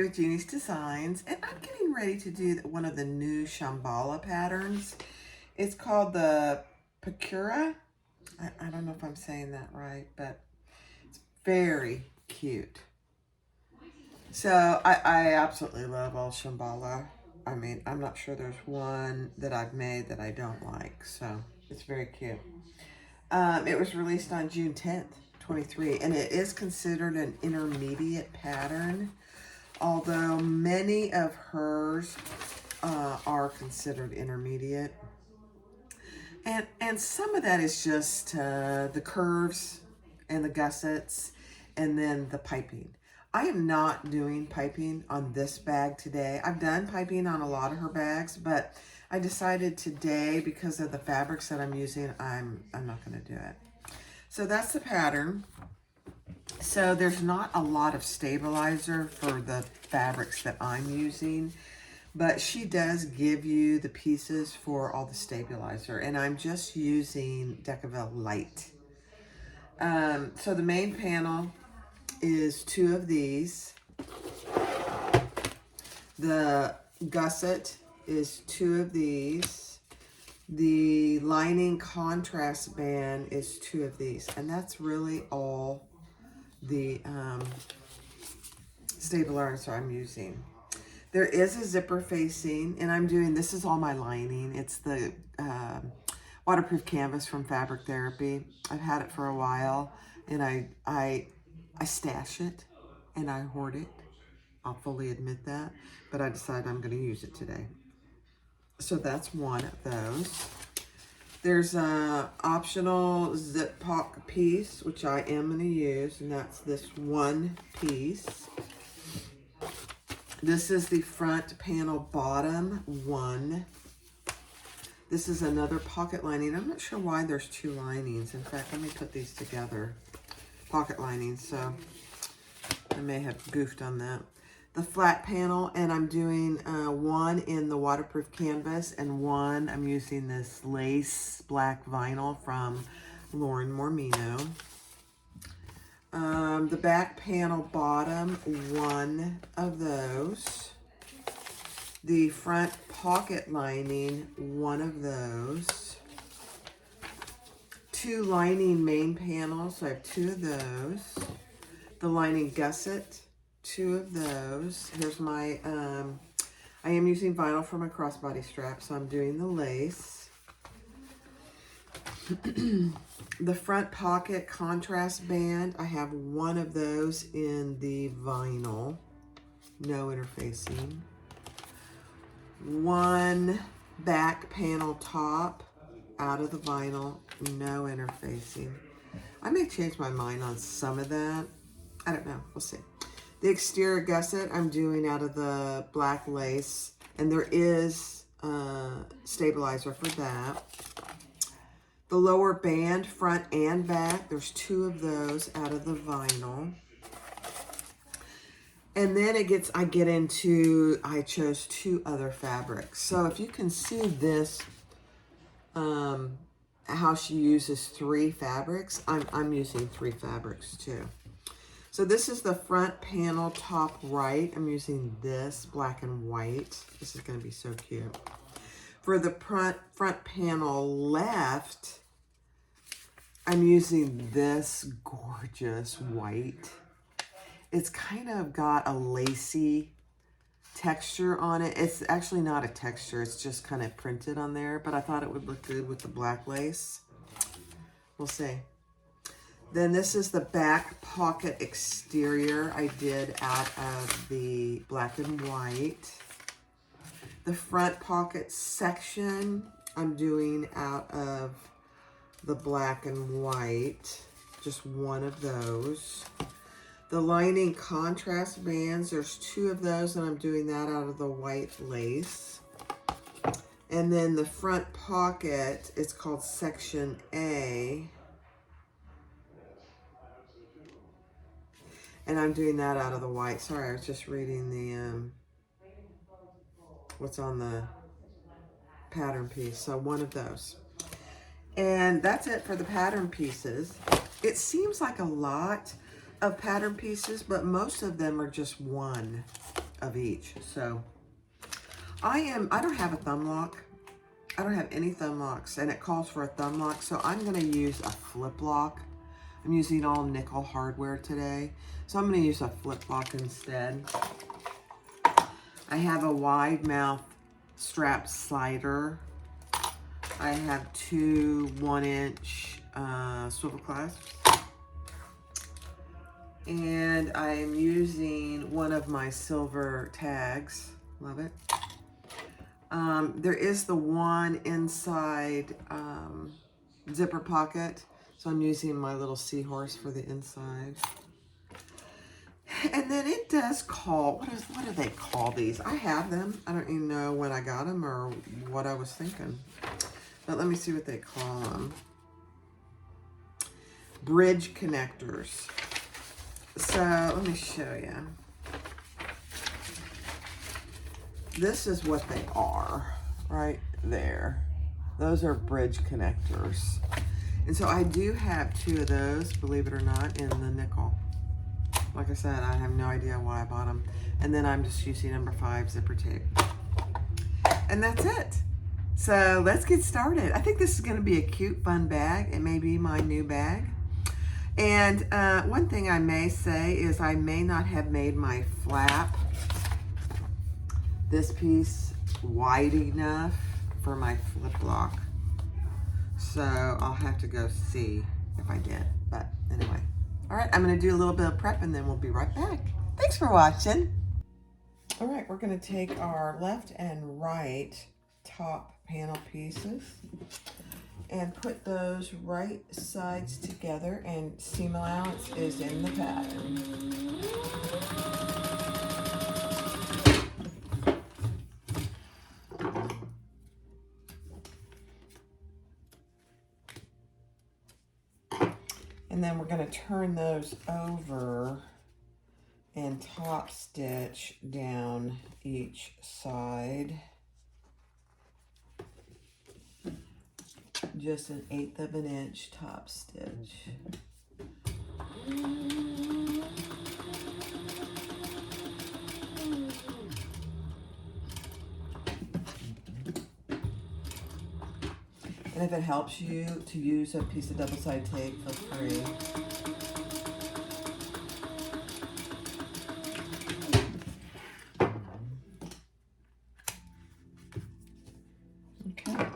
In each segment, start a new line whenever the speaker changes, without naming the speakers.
Barbie with Jeannie's Designs, and I'm getting ready to do one of the new Shambala patterns. It's called the Pachira. I don't know if I'm saying that right, but it's very cute. So I absolutely love all Shambala. I mean, I'm not sure there's one that I've made that I don't like, so it's very cute. It was released on June 10th, 23, and it is considered an intermediate pattern, although many of hers are considered intermediate. And some of that is just the curves and the gussets and then the piping. I am not doing piping on this bag today. I've done piping on a lot of her bags, but I decided today, because of the fabrics that I'm using, I'm not going to do it. So that's the pattern. So there's not a lot of stabilizer for the fabrics that I'm using, but she does give you the pieces for all the stabilizer, and I'm just using Decaville Light. So the main panel is 2 of these. The gusset is 2 of these. The lining contrast band is 2 of these, and that's really all the stabilizer I'm using. There is a zipper facing, and I'm doing, this is all my lining. It's the waterproof canvas from Fabric Therapy. I've had it for a while, and I stash it and I hoard it. I'll fully admit that, but I decided I'm going to use it today. So that's one of those. There's an optional zip pock piece, which I am going to use, and that's this one piece. This is the front panel bottom one. This is another pocket lining. I'm not sure why there's 2 linings. In fact, let me put these together. Pocket linings, so I may have goofed on that. The flat panel, and I'm doing one in the waterproof canvas, and one I'm using this lace black vinyl from Lauren Mormino. The back panel bottom, 1 of those. The front pocket lining, 1 of those. 2 lining main panels, so I have 2 of those. The lining gusset, 2 of those. Here's my, I am using vinyl for my crossbody strap, so I'm doing the lace. The front pocket contrast band, I have 1 of those in the vinyl, no interfacing. 1 back panel top out of the vinyl, no interfacing. I may change my mind on some of that. I don't know, we'll see. The exterior gusset I'm doing out of the black lace, and there is stabilizer for that. The lower band, front and back, there's 2 of those out of the vinyl. And then I chose 2 other fabrics. So if you can see this, how she uses 3 fabrics, I'm using 3 fabrics too. So this is the front panel top right. I'm using this black and white. This is going to be so cute. For the front panel left, I'm using this gorgeous white. It's kind of got a lacy texture on it. It's actually not a texture. It's just kind of printed on there, but I thought it would look good with the black lace. We'll see. Then this is the back pocket exterior I did out of the black and white. The front pocket section I'm doing out of the black and white, just 1 of those. The lining contrast bands, there's 2 of those, and I'm doing that out of the white lace. And then the front pocket, it's called Section A. And I'm doing that out of the white. Sorry, I was just reading the, what's on the pattern piece. So 1 of those. And that's it for the pattern pieces. It seems like a lot of pattern pieces, but most of them are just 1. of each. So I don't have a thumb lock. I don't have any thumb locks, and it calls for a thumb lock, so I'm gonna use a flip lock. I'm using all nickel hardware today, so I'm gonna use a flip lock instead. I have a wide mouth strap slider. I have two 1-inch swivel clasps. And I am using one of my silver tags. Love it. There is the one inside zipper pocket. So I'm using my little seahorse for the inside. And then it does call, what do they call these? I have them. I don't even know when I got them or what I was thinking. But let me see what they call them. Bridge connectors. So let me show you. This is what they are right there. Those are bridge connectors. And so I do have two of those, believe it or not, in the nickel. Like I said, I have no idea why I bought them. And then I'm just using number 5 zipper tape. And that's it. So let's get started. I think this is gonna be a cute, fun bag. It may be my new bag. And one thing I may say is I may not have made my flap, this piece, wide enough for my flip lock. So I'll have to go see if I did, but anyway. All right, I'm gonna do a little bit of prep and then we'll be right back. Thanks for watching. All right, we're gonna take our left and right top panel pieces and put those right sides together, and seam allowance is in the pattern. And then we're going to turn those over and top stitch down each side. Just 1/8 of an inch top stitch. And if it helps you to use a piece of double-sided tape, feel free. Okay.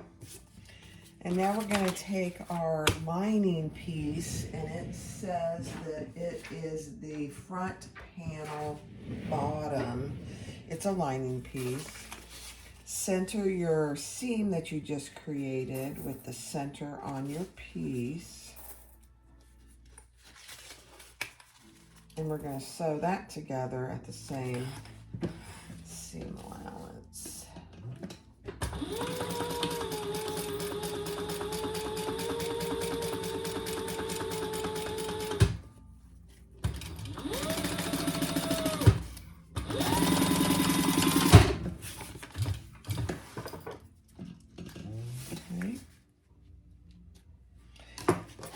And now we're going to take our lining piece, and it says that it is the front panel bottom. It's a lining piece. Center your seam that you just created with the center on your piece. And we're going to sew that together at the same seam allowance.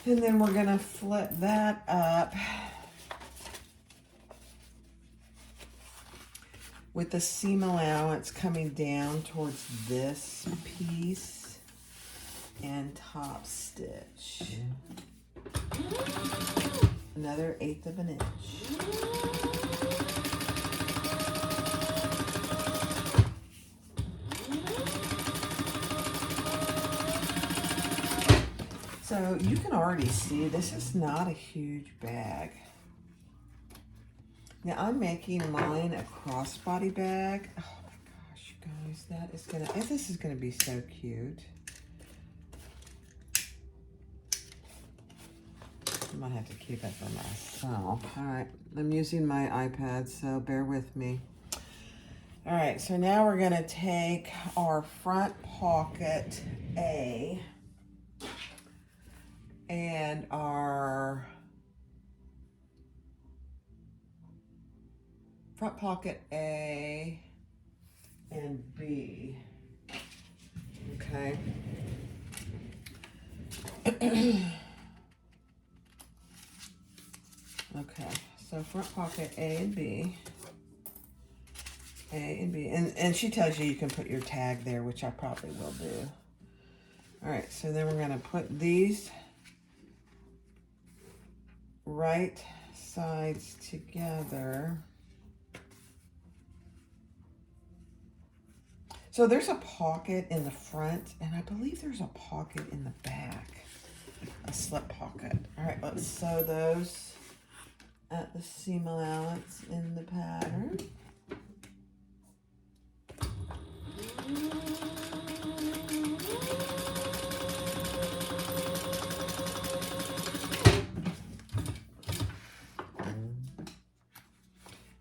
And then we're going to flip that up with the seam allowance coming down towards this piece and top stitch. Another 1/8 of an inch. So you can already see this is not a huge bag. Now I'm making mine a crossbody bag. Oh my gosh, you guys, that is gonna, this is gonna be so cute. I might have to keep it for myself. All right, I'm using my iPad, so bear with me. All right, so now we're gonna take our front pocket A and our front pocket A and B. Okay. Okay, so front pocket A and B. A and B. And she tells you can put your tag there, which I probably will do. All right, so then we're going to put these right sides together. So there's a pocket in the front, and I believe there's a pocket in the back, a slip pocket. All right, let's sew those at the seam allowance in the pattern.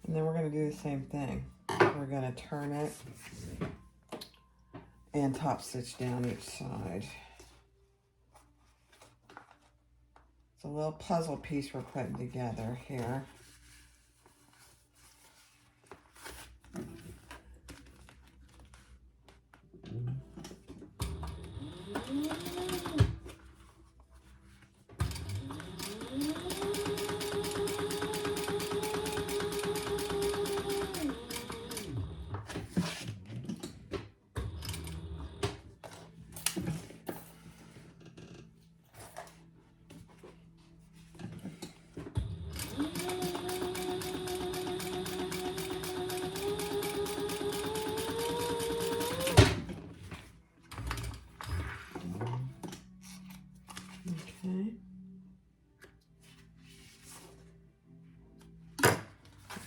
And then we're going to do the same thing. We're going to turn it and top stitch down each side. It's a little puzzle piece we're putting together here.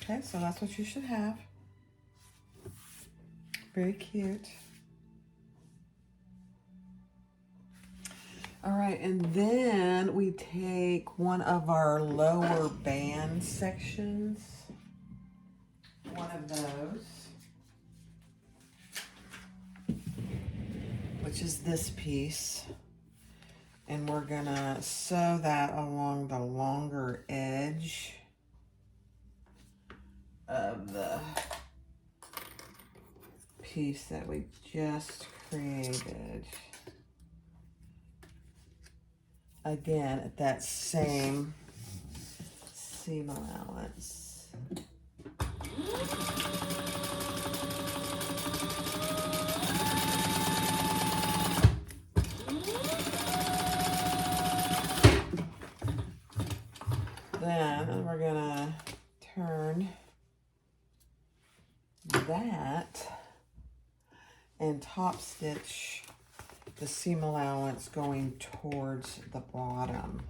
Okay, so that's what you should have. Very cute. All right, and then we take one of our lower band sections, one of those, which is this piece, and we're gonna sew that along the longer edge of the piece that we just created. Again, at that same seam allowance. Then we're gonna turn that and top stitch the seam allowance going towards the bottom.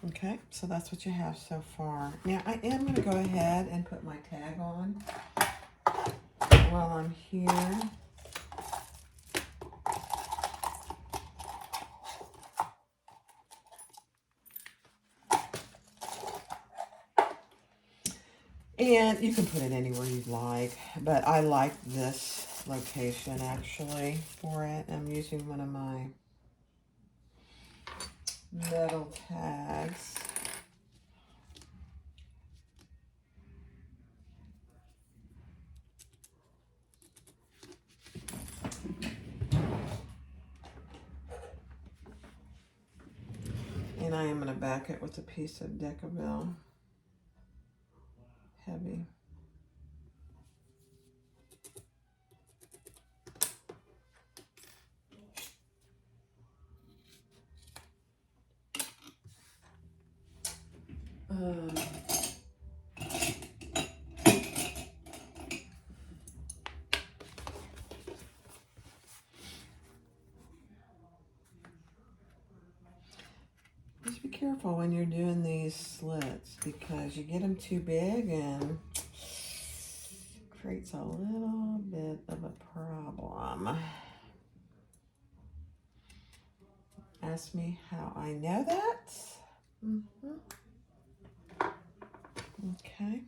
Okay, so that's what you have so far. Now I am going to go ahead and put my tag on while I'm here. And you can put it anywhere you'd like, but I like this location actually for it. I'm using one of my metal tags. And I am going to back it with a piece of Decaville Heavy. Just be careful when you're doing these slits because you get them too big and it creates a little bit of a problem. Ask me how I know that. Okay.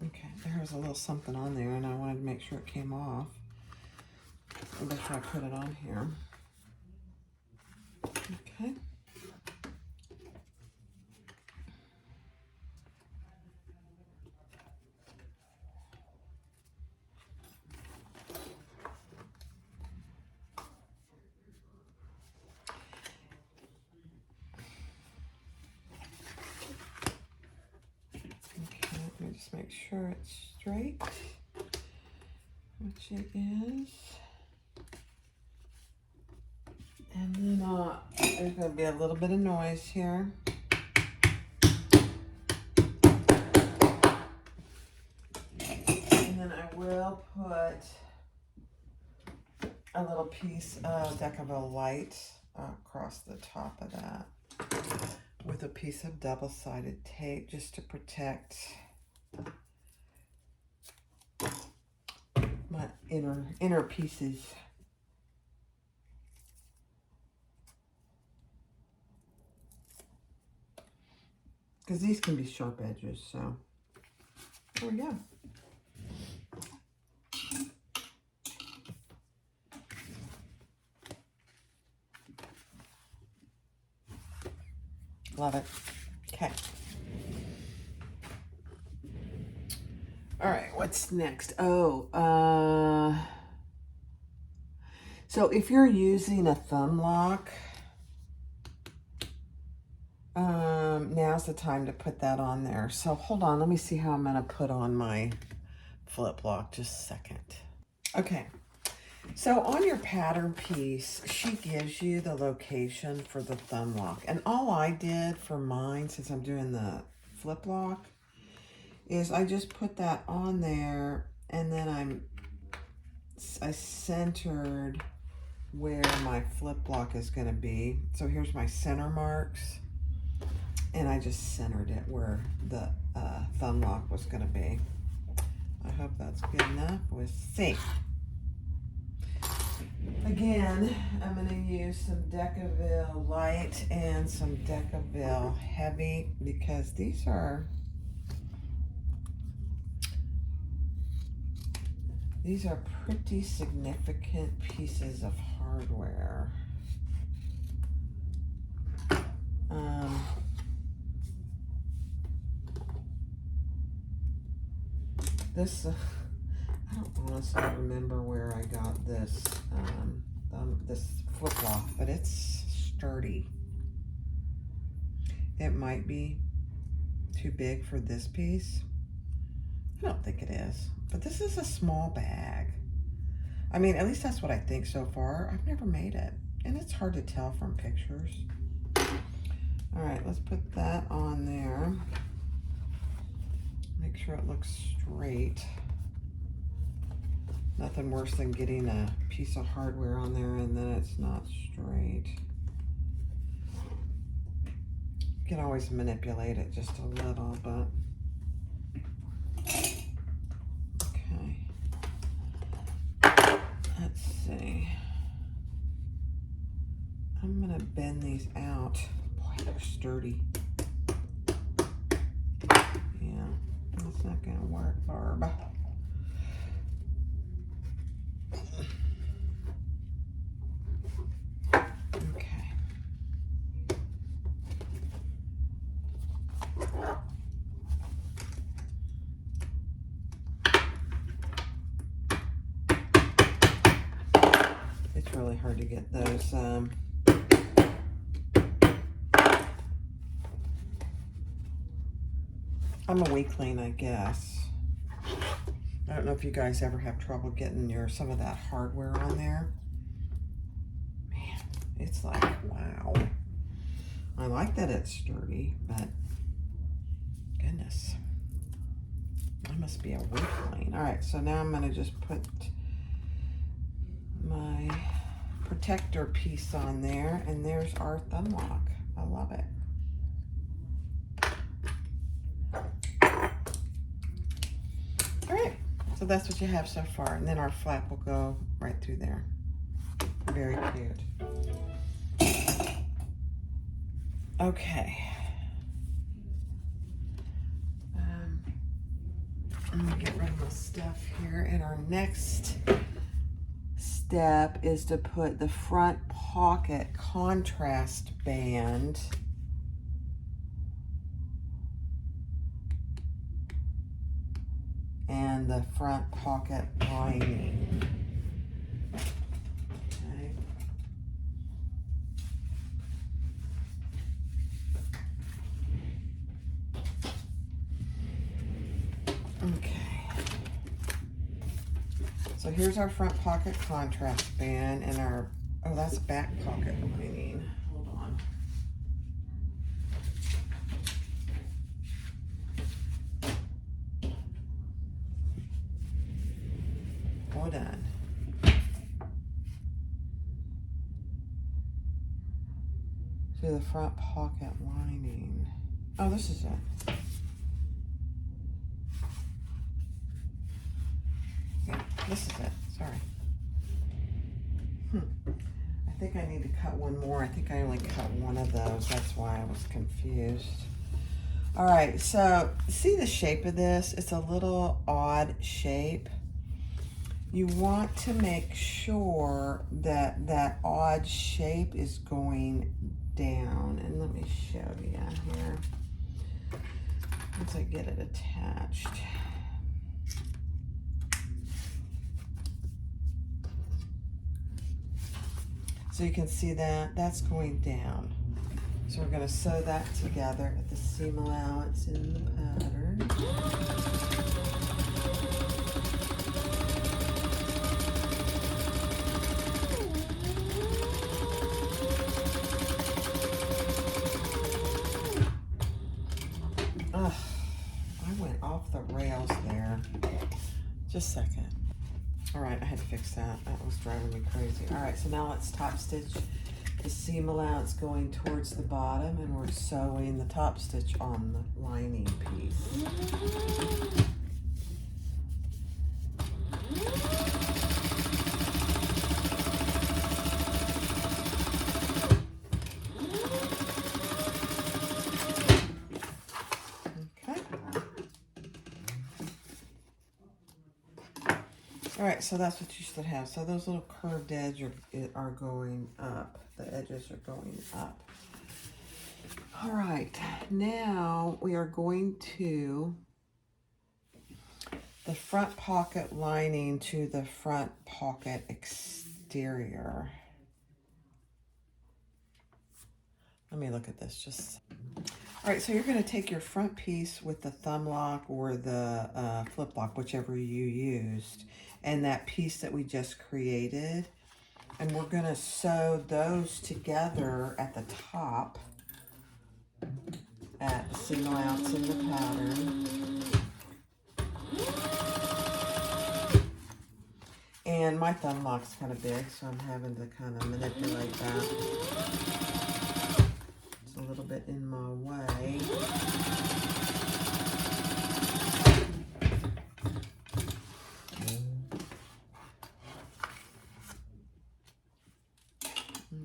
Okay, there was a little something on there and I wanted to make sure it came off. Make sure I put it on here. Okay. Okay, let me just make sure it's straight, which it is. And then there's going to be a little bit of noise here. And then I will put a little piece of Decaville light across the top of that with a piece of double-sided tape just to protect my inner pieces. Because these can be sharp edges, so there we go. Love it. Okay. All right, what's next? Oh, so if you're using a thumb lock, now's the time to put that on there. So hold on, let me see how I'm gonna put on my flip lock, just a second. Okay, so on your pattern piece, she gives you the location for the thumb lock. And all I did for mine, since I'm doing the flip lock, is I just put that on there, and then I centered where my flip lock is gonna be. So here's my center marks. And I just centered it where the thumb lock was going to be. I hope that's good enough. We'll see. Again, I'm going to use some Decaville light and some Decaville heavy because these are pretty significant pieces of hardware. This, I don't honestly remember where I got this, this flip lock, but it's sturdy. It might be too big for this piece. I don't think it is, but this is a small bag. I mean, at least that's what I think so far. I've never made it, and it's hard to tell from pictures. All right, let's put that on there. Make sure it looks straight. Nothing worse than getting a piece of hardware on there and then it's not straight. You can always manipulate it just a little, but okay. Let's see. I'm gonna bend these out. Boy, they're sturdy. Yeah. That's not going to work, Barb. Okay. It's really hard to get those I'm a weakling, I guess. I don't know if you guys ever have trouble getting some of that hardware on there. Man, it's like, wow. I like that it's sturdy, but goodness. I must be a weakling. All right, so now I'm gonna just put my protector piece on there, and there's our thumb lock. I love it. All right, so that's what you have so far, and then our flap will go right through there. Very cute. Okay. I'm gonna get rid of my stuff here. And our next step is to put the front pocket contrast band and the front pocket lining. Okay. So here's our front pocket contrast band and our, oh, that's back pocket lining. Hold on. All done. To the front pocket lining. Oh, this is it. Yeah, this is it. Sorry. I think I need to cut one more. I think I only cut one of those. That's why I was confused. All right, so see the shape of this? It's a little odd shape. You want to make sure that that odd shape is going down. And let me show you here. Once I get it attached. So you can see that that's going down. So we're going to sew that together at the seam allowance in the pattern. Ugh, I went off the rails there. Just a second. All right, I had to fix that. That was driving me crazy. All right, so now let's top stitch the seam allowance going towards the bottom, and we're sewing the top stitch on the lining piece. Okay. All right, so that's what you should have. So those little curved edges are going up. The edges are going up. All right, now we are going to the front pocket lining to the front pocket exterior. Let me look at this just. All right, so you're going to take your front piece with the thumb lock or the flip lock, whichever you used, and that piece that we just created. And we're going to sew those together at the top at the seam allowance in the pattern. And my thumb lock's kind of big, so I'm having to kind of manipulate that. It's a little bit in my way.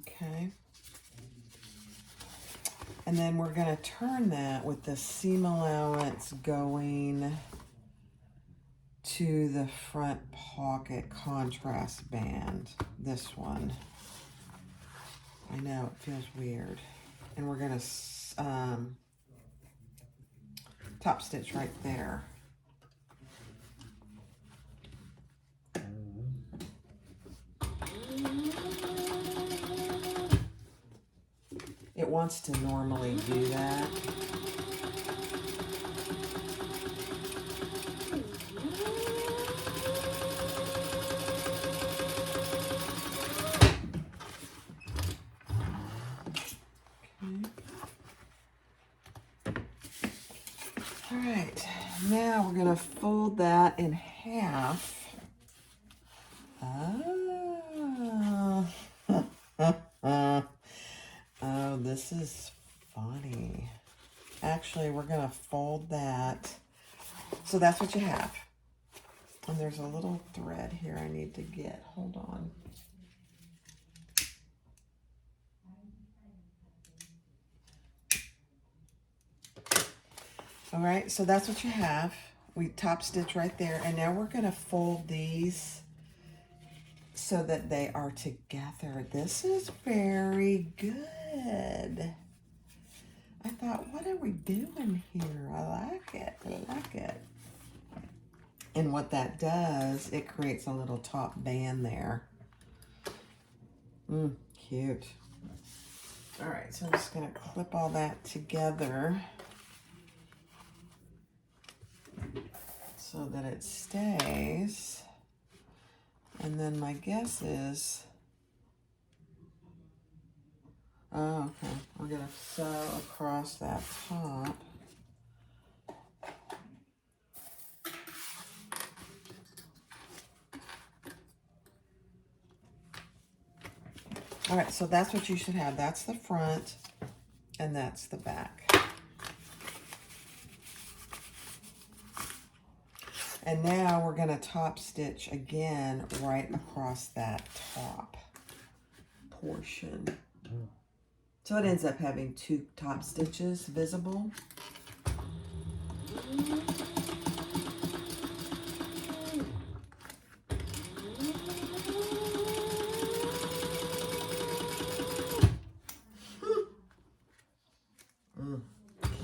Okay. And then we're going to turn that with the seam allowance going to the front pocket contrast band. This one. I know, it feels weird. And we're going to top stitch right there. It wants to normally do that. All right, now we're gonna fold that in half. Oh, this is funny. Actually, we're gonna fold that. So that's what you have. And there's a little thread here I need to get. Hold on. All right, so that's what you have. We top stitch right there, and now we're gonna fold these so that they are together. This is very good. I thought, what are we doing here? I like it, I like it. And what that does, it creates a little top band there. Cute. All right, so I'm just gonna clip all that together so that it stays. And then my guess is, oh, okay, we're gonna sew across that top. All right, so that's what you should have. That's the front, and that's the back. And now we're gonna top stitch again right across that top portion. So it ends up having 2 top stitches visible.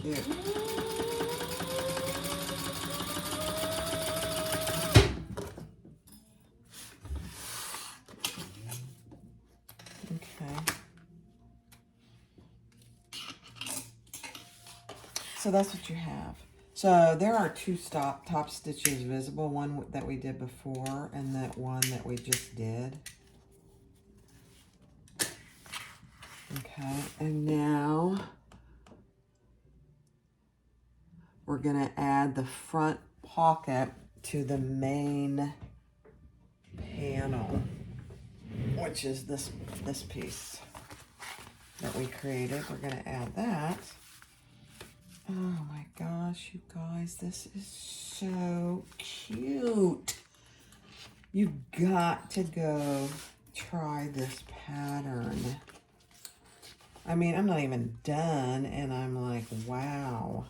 Cute. Okay. So that's what you have. So there are 2 top stitches visible, one that we did before and that one that we just did. Okay, and now we're gonna add the front pocket to the main panel, which is this piece that we created. We're gonna add that. Oh my gosh, you guys, this is so cute. You've got to go try this pattern. I mean, I'm not even done, and I'm like, wow.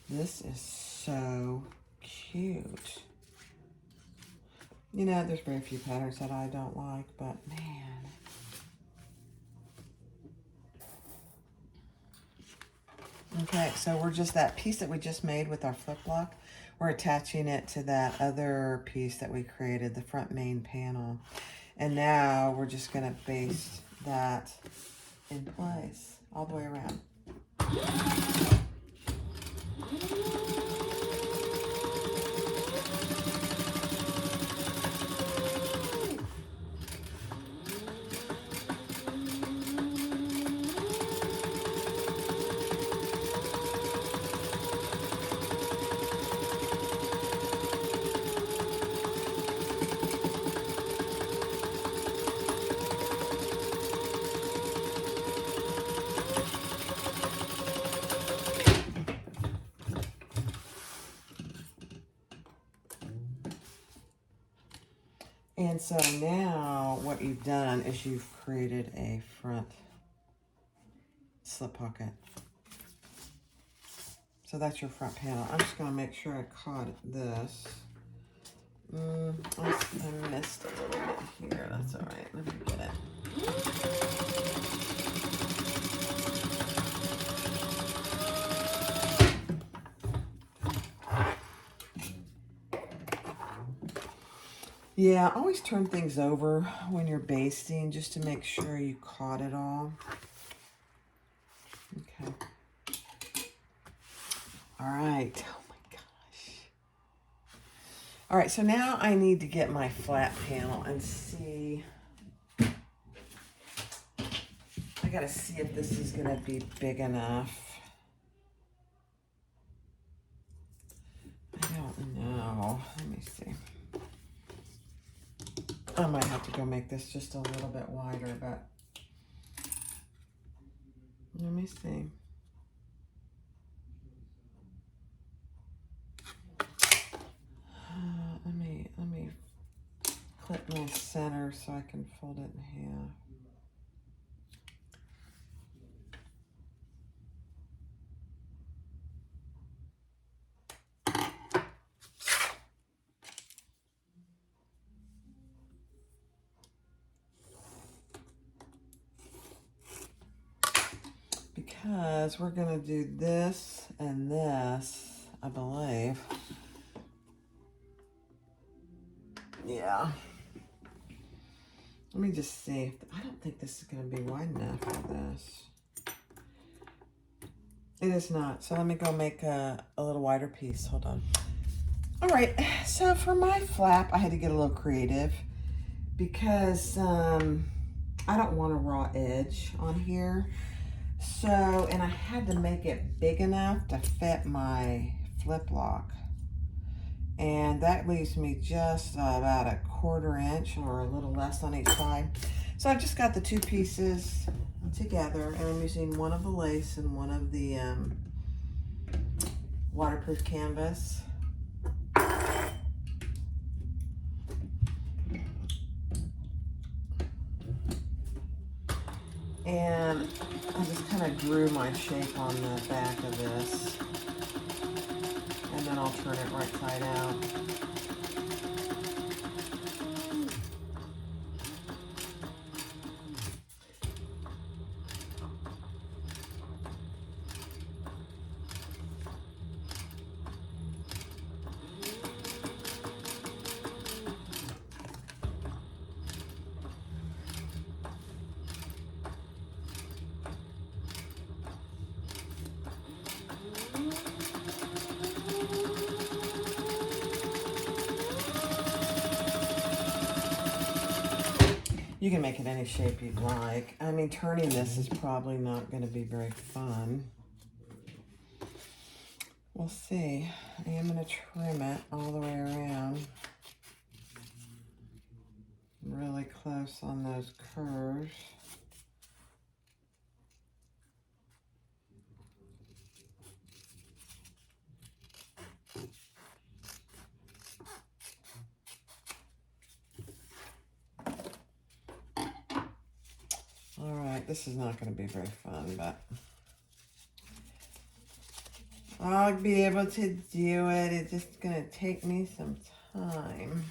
This is so cute. You know, there's very few patterns that I don't like, but man. Okay, so we're just, that piece that we just made with our flip block, we're attaching it to that other piece that we created, the front main panel. And now we're just gonna baste that in place all the way around. And so now what you've done is you've created a front slip pocket. So that's your front panel. I'm just gonna make sure I caught this. I missed a little bit here. That's all right. Let me get it. Yeah, always turn things over when you're basting just to make sure you caught it all. Okay. All right. Oh my gosh. All right, so now I need to get my flat panel and see. I gotta see if this is gonna be big enough. I don't know. Let me see. I might have to go make this just a little bit wider, but let me see. Let me clip my center so I can fold it in half. because we're gonna do this and this, I believe. Yeah. Let me just see. I don't think this is gonna be wide enough for this. It is not. So let me go make a little wider piece. Hold on. All right. So for my flap, I had to get a little creative because I don't want a raw edge on here. So, and I had to make it big enough to fit my flip lock. And that leaves me just about a 1/4 inch or a little less on each side. So I've just got the two pieces together, and I'm using one of the lace and one of the waterproof canvas. And I just kind of drew my shape on the back of this. And then I'll turn it right side out. You can make it any shape you'd like. I mean, turning this is probably not going to be very fun. We'll see. I am going to trim it all the way around. Really close on those curves. All right, this is not going to be very fun, but I'll be able to do it. It's just going to take me some time.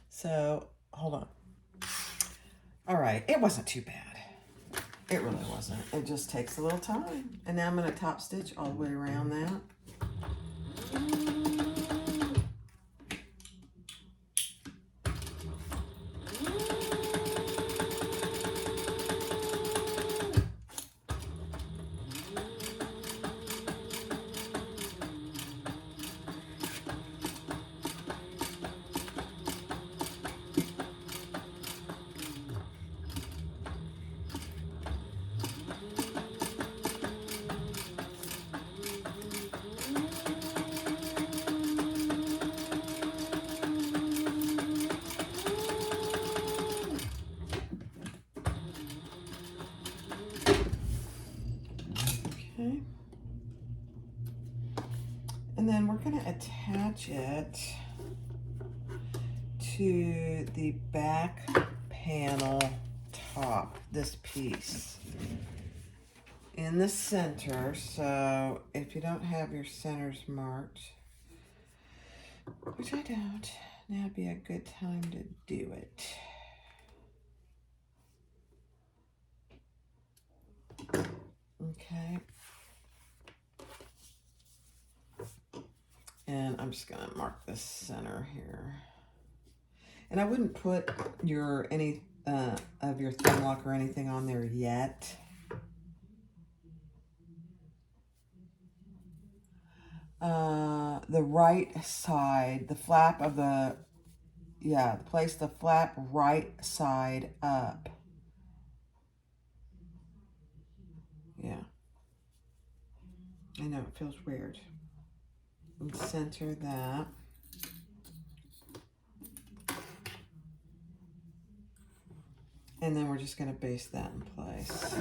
So, hold on. All right, it wasn't too bad. It really wasn't. It just takes a little time. And now I'm going to top stitch all the way around that. Okay. And then we're going to attach it to the back panel top, this piece, in the center. So if you don't have your centers marked, which I don't, now would be a good time to do it. Okay. And I'm just gonna mark the center here. And I wouldn't put your any of your thumb lock or anything on there yet. The right side, the flap of the, yeah, place the flap right side up. Yeah. I know, it feels weird. And center that. And then we're just going to base that in place.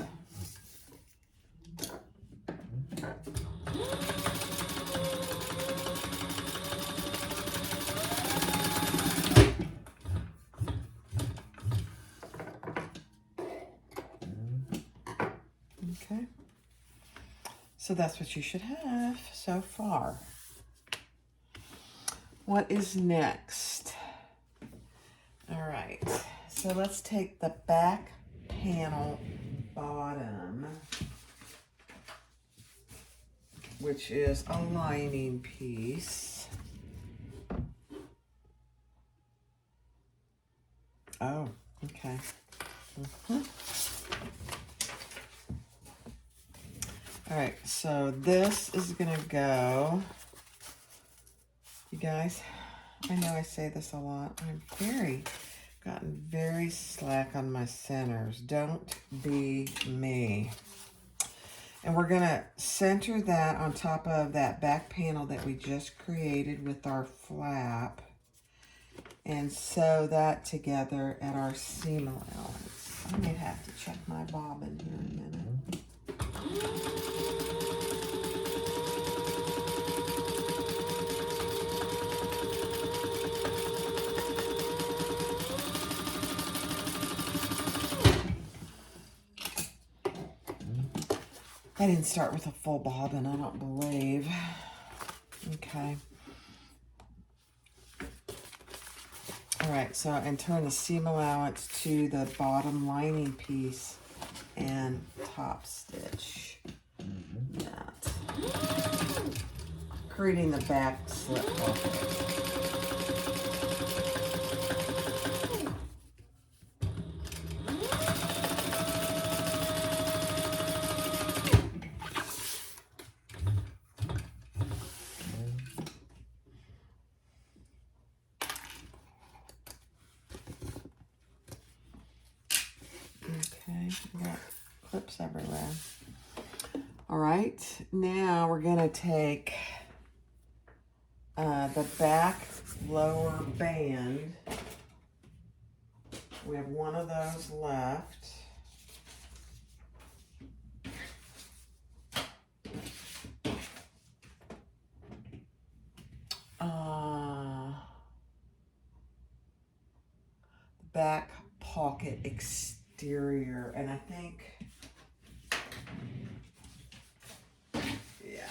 Okay. So that's what you should have so far. What is next? All right. So let's take the back panel bottom, which is a lining piece. Oh, okay. All right, so this is gonna go, you guys, I know I say this a lot, gotten very slack on my centers. Don't be me. And we're gonna center that on top of that back panel that we just created with our flap and sew that together at our seam allowance. I may have to check my bobbin here in a minute. I didn't start with a full bobbin, I don't believe. Okay. All right, so and turn the seam allowance to the bottom lining piece and top stitch that, creating the back slip pocket. Okay, we got clips everywhere. All right, now we're gonna take the back lower band. We have one of those left. Back pocket exterior, and I think, yeah.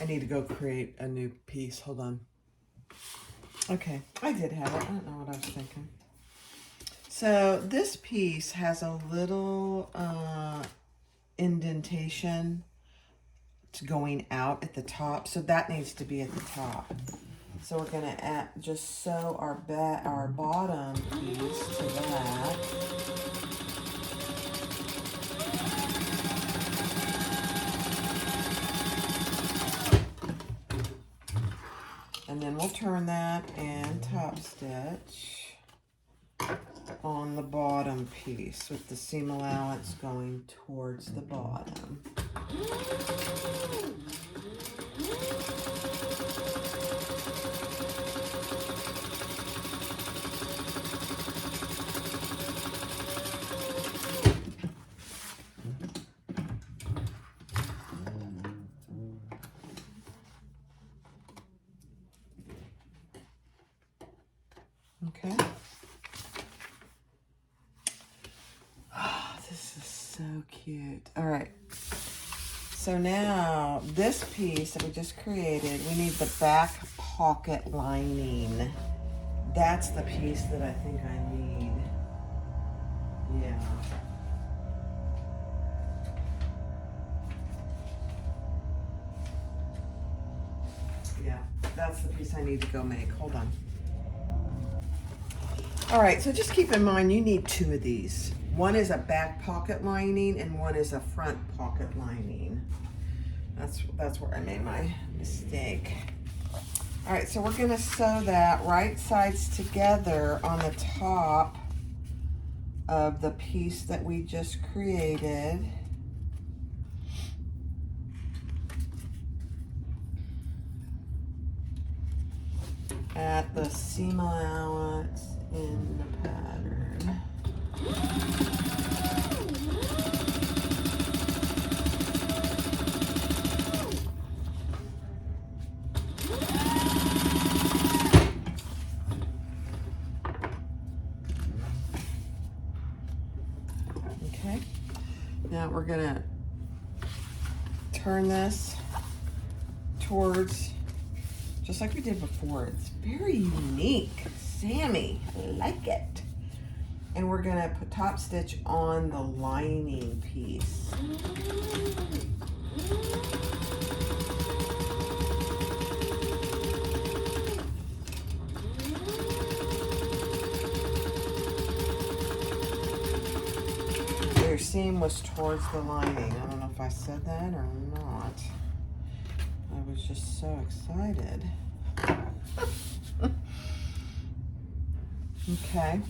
I need to go create a new piece. Hold on. Okay, I did have it. I don't know what I was thinking. So this piece has a little indentation going out at the top, so that needs to be at the top. So we're gonna just sew our bottom piece to that. And then we'll turn that and top stitch on the bottom piece with the seam allowance going towards the bottom. Okay. Oh, this is so cute. All right. So now this piece that we just created, we need the back pocket lining. That's the piece that I think I need. Yeah. Yeah, that's the piece I need to go make. Hold on. All right, so just keep in mind you need two of these. One is a back pocket lining and one is a front pocket lining. That's where I made my mistake. All right, so we're gonna sew that right sides together on the top of the piece that we just created. At the seam allowance in the pattern. Okay, now we're gonna turn this towards just like we did before. It's very unique. Sammy, I like it. And we're gonna put top stitch on the lining piece. Your seam was towards the lining. I don't know if I said that or not. I was just so excited. Okay.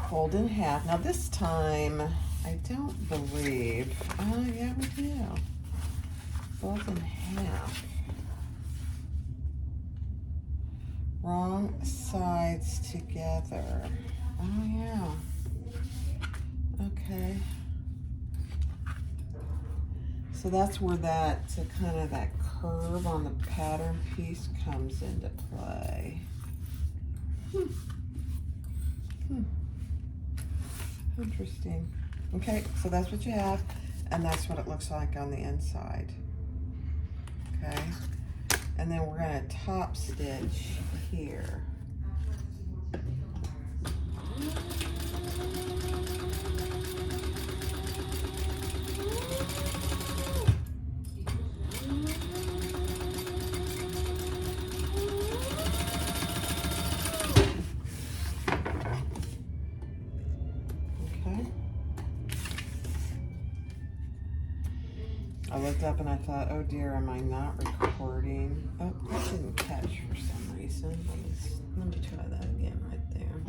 Fold in half. Now this time, I don't believe, oh yeah, we do. Fold in half. Wrong sides together. Oh yeah. Okay. So that's where that, so kind of that curve on the pattern piece comes into play. Interesting. Okay, so that's what you have, and that's what it looks like on the inside. Okay, and then we're gonna top stitch here. I looked up and I thought, oh dear, am I not recording? Oh, that didn't catch for some reason. Let me try that again right there.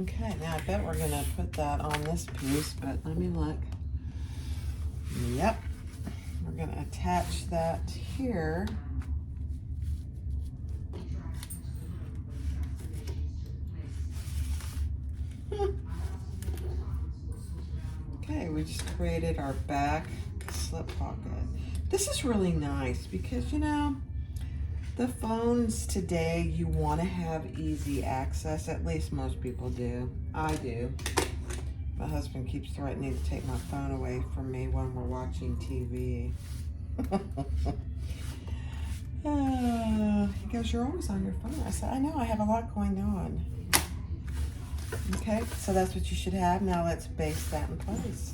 Okay, now I bet we're gonna put that on this piece, but let me look. Yep, we're going to attach that here. Okay, we just created our back slip pocket. This is really nice because, you know, the phones today, you want to have easy access. At least most people do. I do. My husband keeps threatening to take my phone away from me when we're watching TV. He goes, you're always on your phone. I said, I know, I have a lot going on. Okay, so that's what you should have. Now let's base that in place.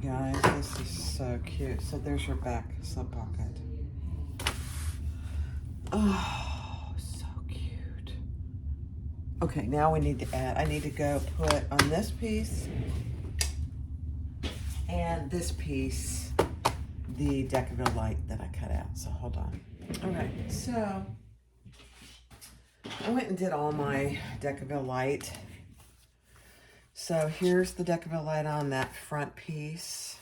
Guys, this is so cute. So there's your back slip pocket. Oh, so cute. Okay, now we need to add, I need to go put on this piece and this piece the Decaville light that I cut out. So hold on. All right, so I went and did all my Decaville light. So here's the Decaville light on that front piece.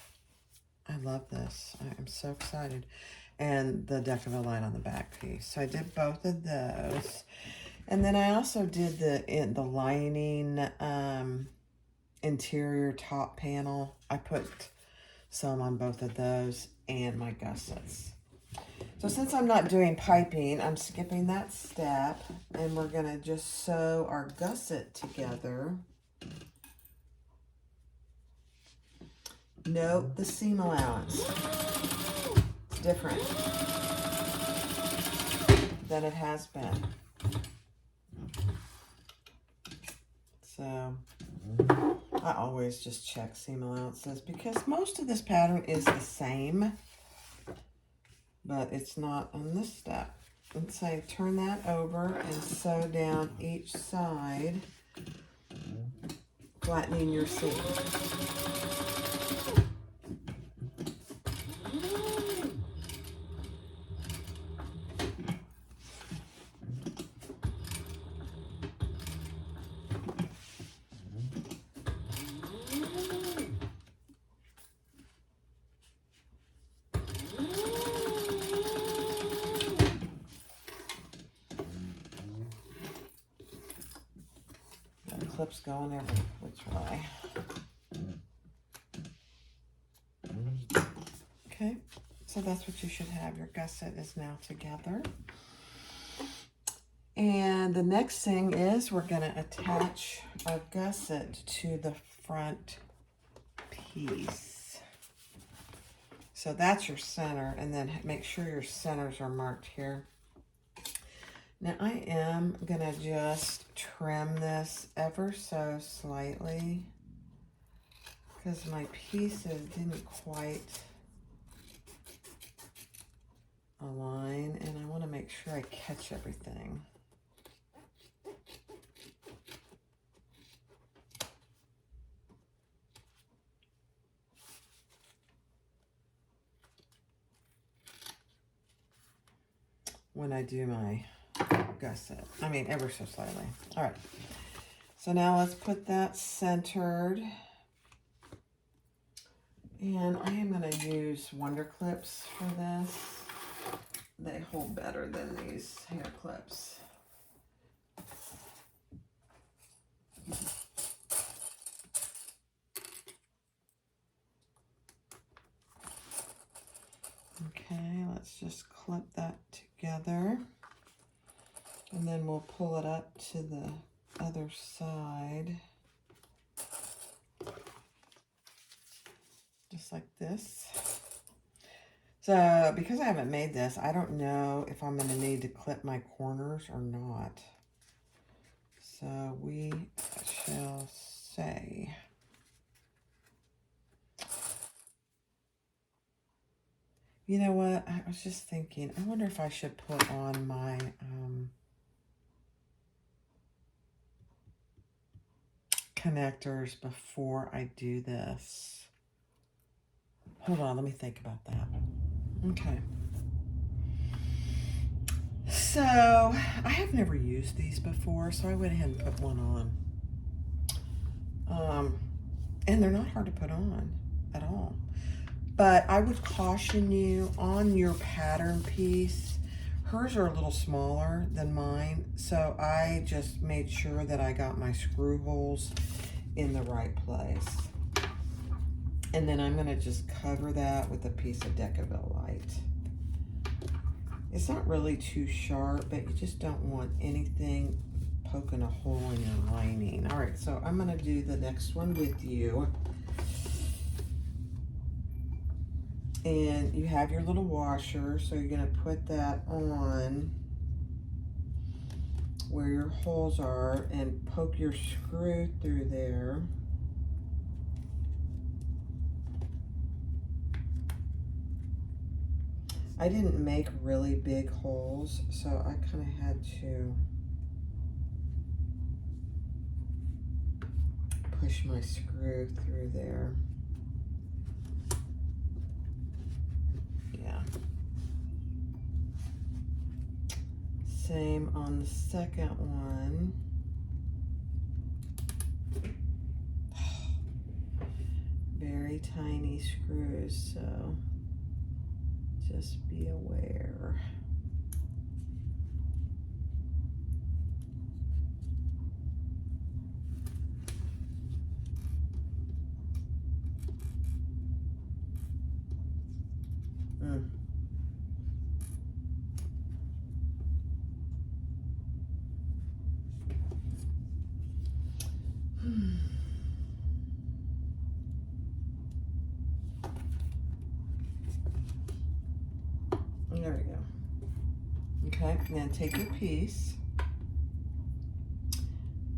I love this. I'm so excited. And the Decaville light on the back piece. So I did both of those. And then I also did the lining interior top panel. I put some on both of those and my gussets. So since I'm not doing piping, I'm skipping that step. And we're going to just sew our gusset together. Note the seam allowance. It's different than it has been. So I always just check seam allowances because most of this pattern is the same, but it's not on this step. And so turn that over and sew down each side, flattening your seam. clips going every which way. Okay, so that's what you should have. Your gusset is now together. And the next thing is we're going to attach our gusset to the front piece. So that's your center, and then make sure your centers are marked here. Now I am going to just trim this ever so slightly because my pieces didn't quite align, and I want to make sure I catch everything. When I do my gusset, I mean ever so slightly. All right, so now let's put that centered, and I am going to use Wonder Clips for this. They hold better than these hair clips. Okay, let's just clip that together, and then we'll pull it up to the other side, just like this. So because I haven't made this, I don't know if I'm going to need to clip my corners or not. So we shall say. You know what? I was just thinking, I wonder if I should put on my connectors before I do this. Hold on, let me think about that. Okay. So, I have never used these before, so I went ahead and put one on. And they're not hard to put on at all. But I would caution you on your pattern piece. Hers are a little smaller than mine, so I just made sure that I got my screw holes in the right place. And then I'm going to just cover that with a piece of Decaville-Lite. It's not really too sharp, but you just don't want anything poking a hole in your lining. All right, so I'm going to do the next one with you. And you have your little washer, so you're going to put that on where your holes are and poke your screw through there. I didn't make really big holes, so I kind of had to push my screw through there. Yeah. Same on the second one. Very tiny screws, so just be aware. There we go. Okay, now take your piece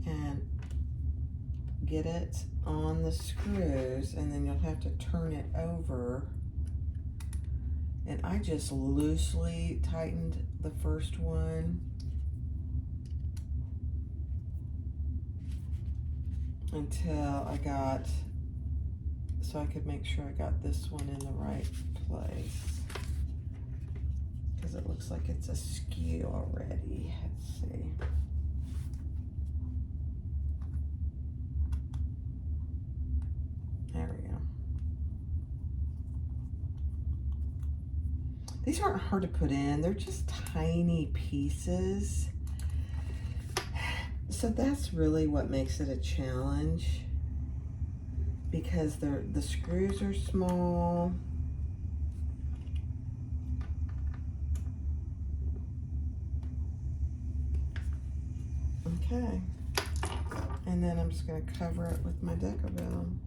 and get it on the screws, and then you'll have to turn it over. And I just loosely tightened the first one until I got, so I could make sure I got this one in the right place. Because it looks like it's askew already. Let's see. There we go. These aren't hard to put in. They're just tiny pieces. So that's really what makes it a challenge, because the screws are small. Okay. And then I'm just going to cover it with my Decaville.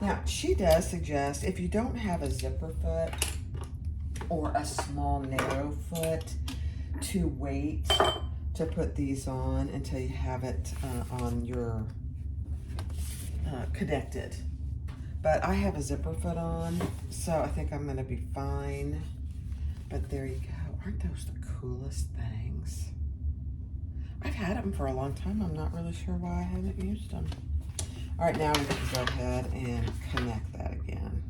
Now, she does suggest, if you don't have a zipper foot or a small narrow foot, to wait to put these on until you have it on your connected. But I have a zipper foot on, so I think I'm going to be fine. But there you go. Aren't those the coolest things? I've had them for a long time. I'm not really sure why I haven't used them. All right, now we can go ahead and connect that again.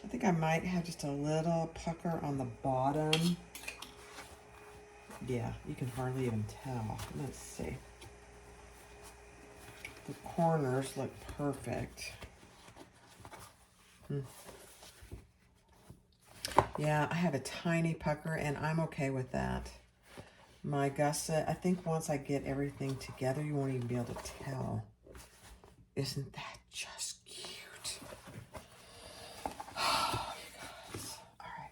I think I might have just a little pucker on the bottom. Yeah, you can hardly even tell. Let's see. The corners look perfect. Yeah, I have a tiny pucker, and I'm okay with that. My gusset, I think once I get everything together, you won't even be able to tell. Isn't that just cute? Oh, you guys. All right.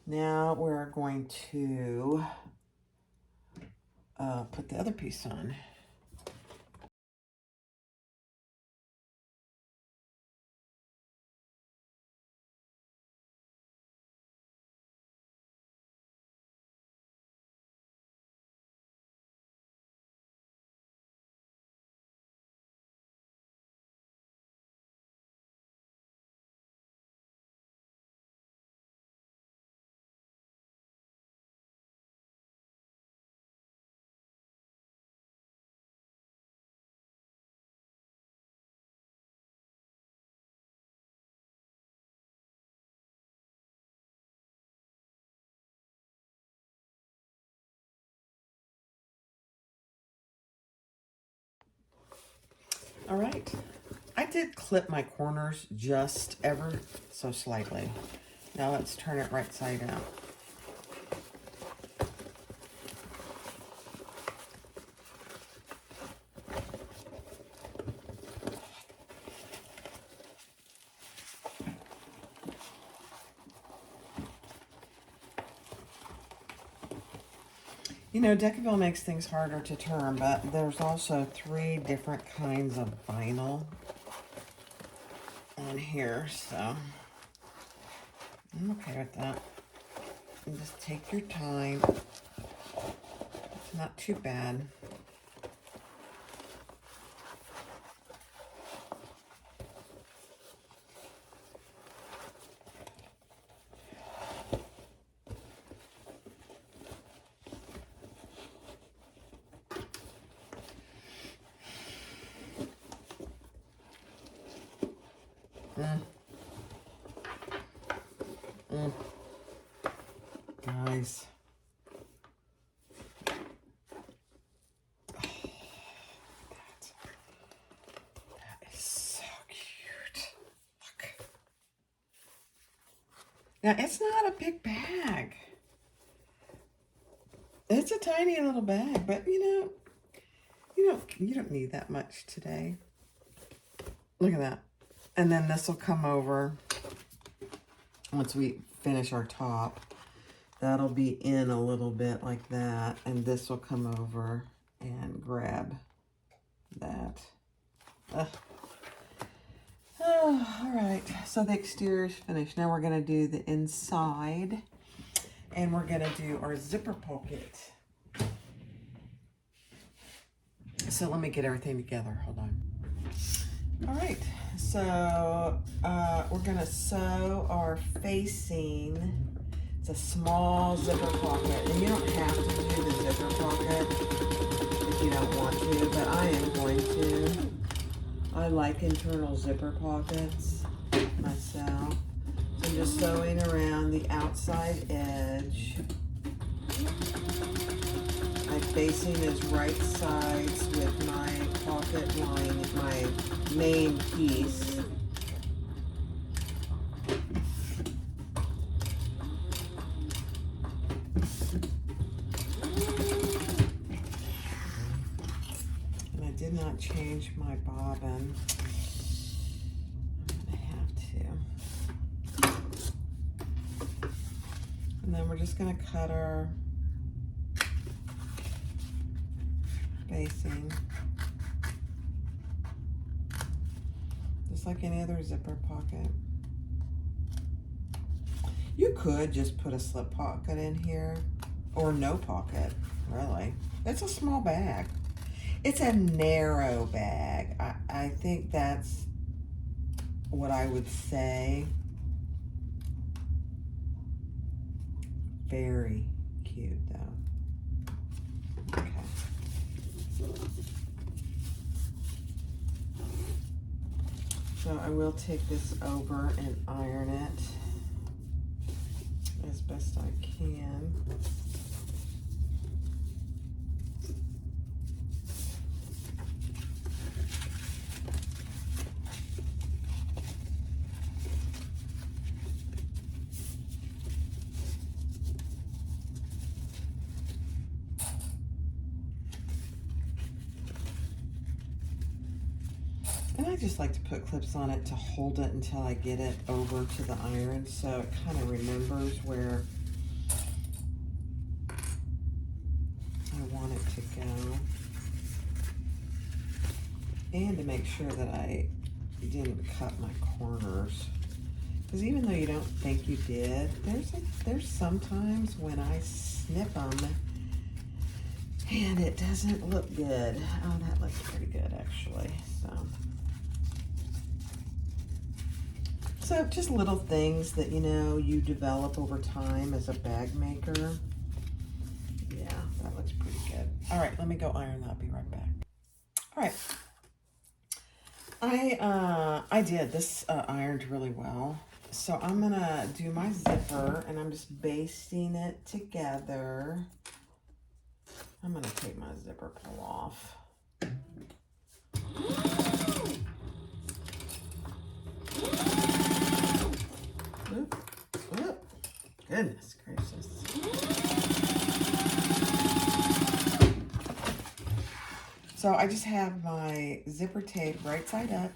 Now we're going to put the other piece on. All right. I did clip my corners just ever so slightly. Now let's turn it right side out. You know, Decaville makes things harder to turn, but there's also 3 different kinds of vinyl on here, so I'm okay with that. And just take your time. It's not too bad. Guys. That is so cute. Look. Now, it's not a big bag. It's a tiny little bag, but you don't need that much today. Look at that. And then this will come over once we finish our top, that'll be in a little bit like that, and this will come over and grab that. Oh, all right, so the exterior is finished. Now we're gonna do the inside, and we're gonna do our zipper pocket. So let me get everything together, hold on. All right, so we're gonna sew our facing. It's a small zipper pocket, and you don't have to do the zipper pocket if you don't want to, but I am going to. I like internal zipper pockets myself. So I'm just sewing around the outside edge. My facing is right sides with my pocket line, my main piece. And I did not change my bobbin. I'm gonna have to. And then we're just gonna cut our facing, just like any other zipper pocket. You could just put a slip pocket in here, or no pocket, really. It's a small bag. It's a narrow bag. I think that's what I would say. Very cute though. Okay. So I will take this over and iron it as best I can. And I just like to put clips on it to hold it until I get it over to the iron, so it kind of remembers where I want it to go. And to make sure that I didn't cut my corners. Because even though you don't think you did, there's sometimes when I snip them and it doesn't look good. Oh, that looks pretty good actually. So just little things that, you know, you develop over time as a bag maker. Yeah, that looks pretty good. All right, let me go iron that. I'll be right back. All right. I did this ironed really well. So I'm gonna do my zipper and I'm just basting it together. I'm gonna take my zipper pull off. Oop, oop. Goodness gracious. So I just have my zipper tape right side up,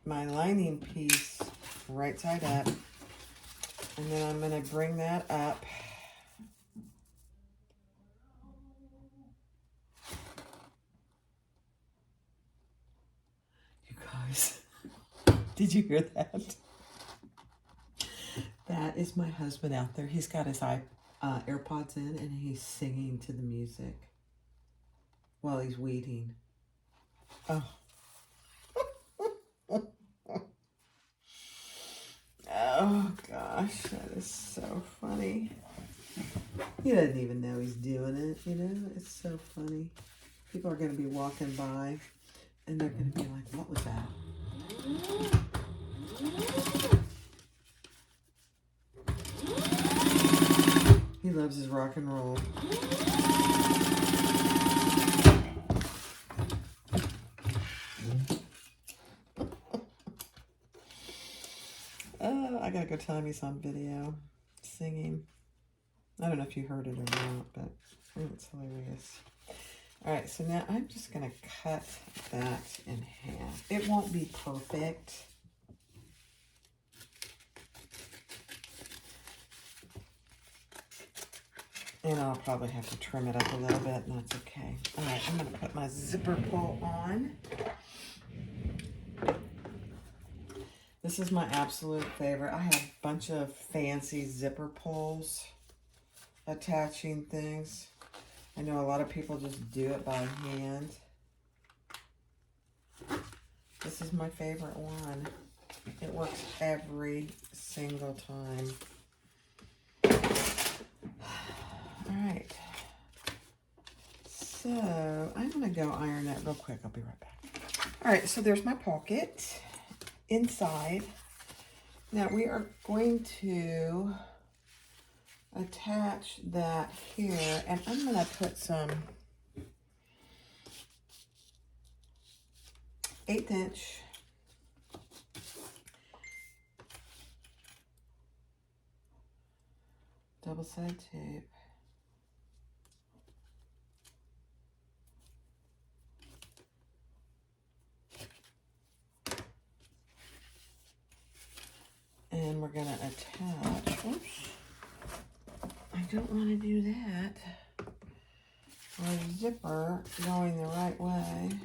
my lining piece right side up, and then I'm going to bring that up. You guys, did you hear that? That is my husband out there. He's got his AirPods in and he's singing to the music while he's weeding. Oh. Oh gosh, that is so funny. He doesn't even know he's doing it, you know? It's so funny. People are going to be walking by and they're going to be like, what was that? He loves his rock and roll. I gotta go tell him he's on video singing. I don't know if you heard it or not, but it's hilarious. All right, so now I'm just gonna cut that in half. It won't be perfect. And I'll probably have to trim it up a little bit, and that's okay. All right, I'm gonna put my zipper pull on. This is my absolute favorite. I have a bunch of fancy zipper pulls, attaching things. I know a lot of people just do it by hand. This is my favorite one. It works every single time. All right. So I'm gonna go iron that real quick. I'll be right back. All right, so there's my pocket inside. Now we are going to attach that here, and I'm gonna put some 1/8 inch double-sided tape. And we're gonna attach, oops, I don't wanna do that. Our zipper going the right way.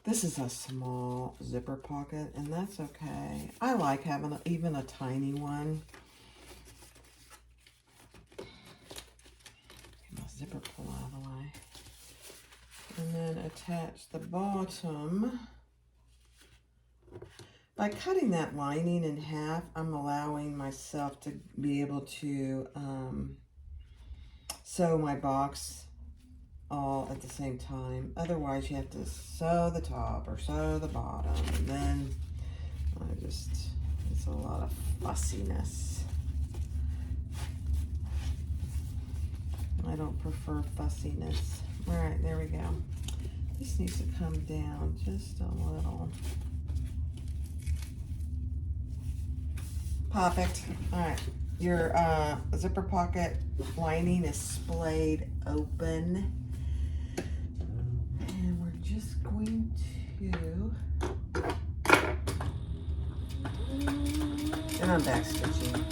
This is a small zipper pocket, and that's okay. I like having even a tiny one. Get my zipper pull out of the way. And then attach the bottom. By cutting that lining in half, I'm allowing myself to be able to sew my box all at the same time. Otherwise you have to sew the top or sew the bottom, and then it's a lot of fussiness. I don't prefer fussiness. All right, there we go. This needs to come down just a little. Perfect. All right, your zipper pocket lining is splayed open. And we're just going to, and I'm back stitching.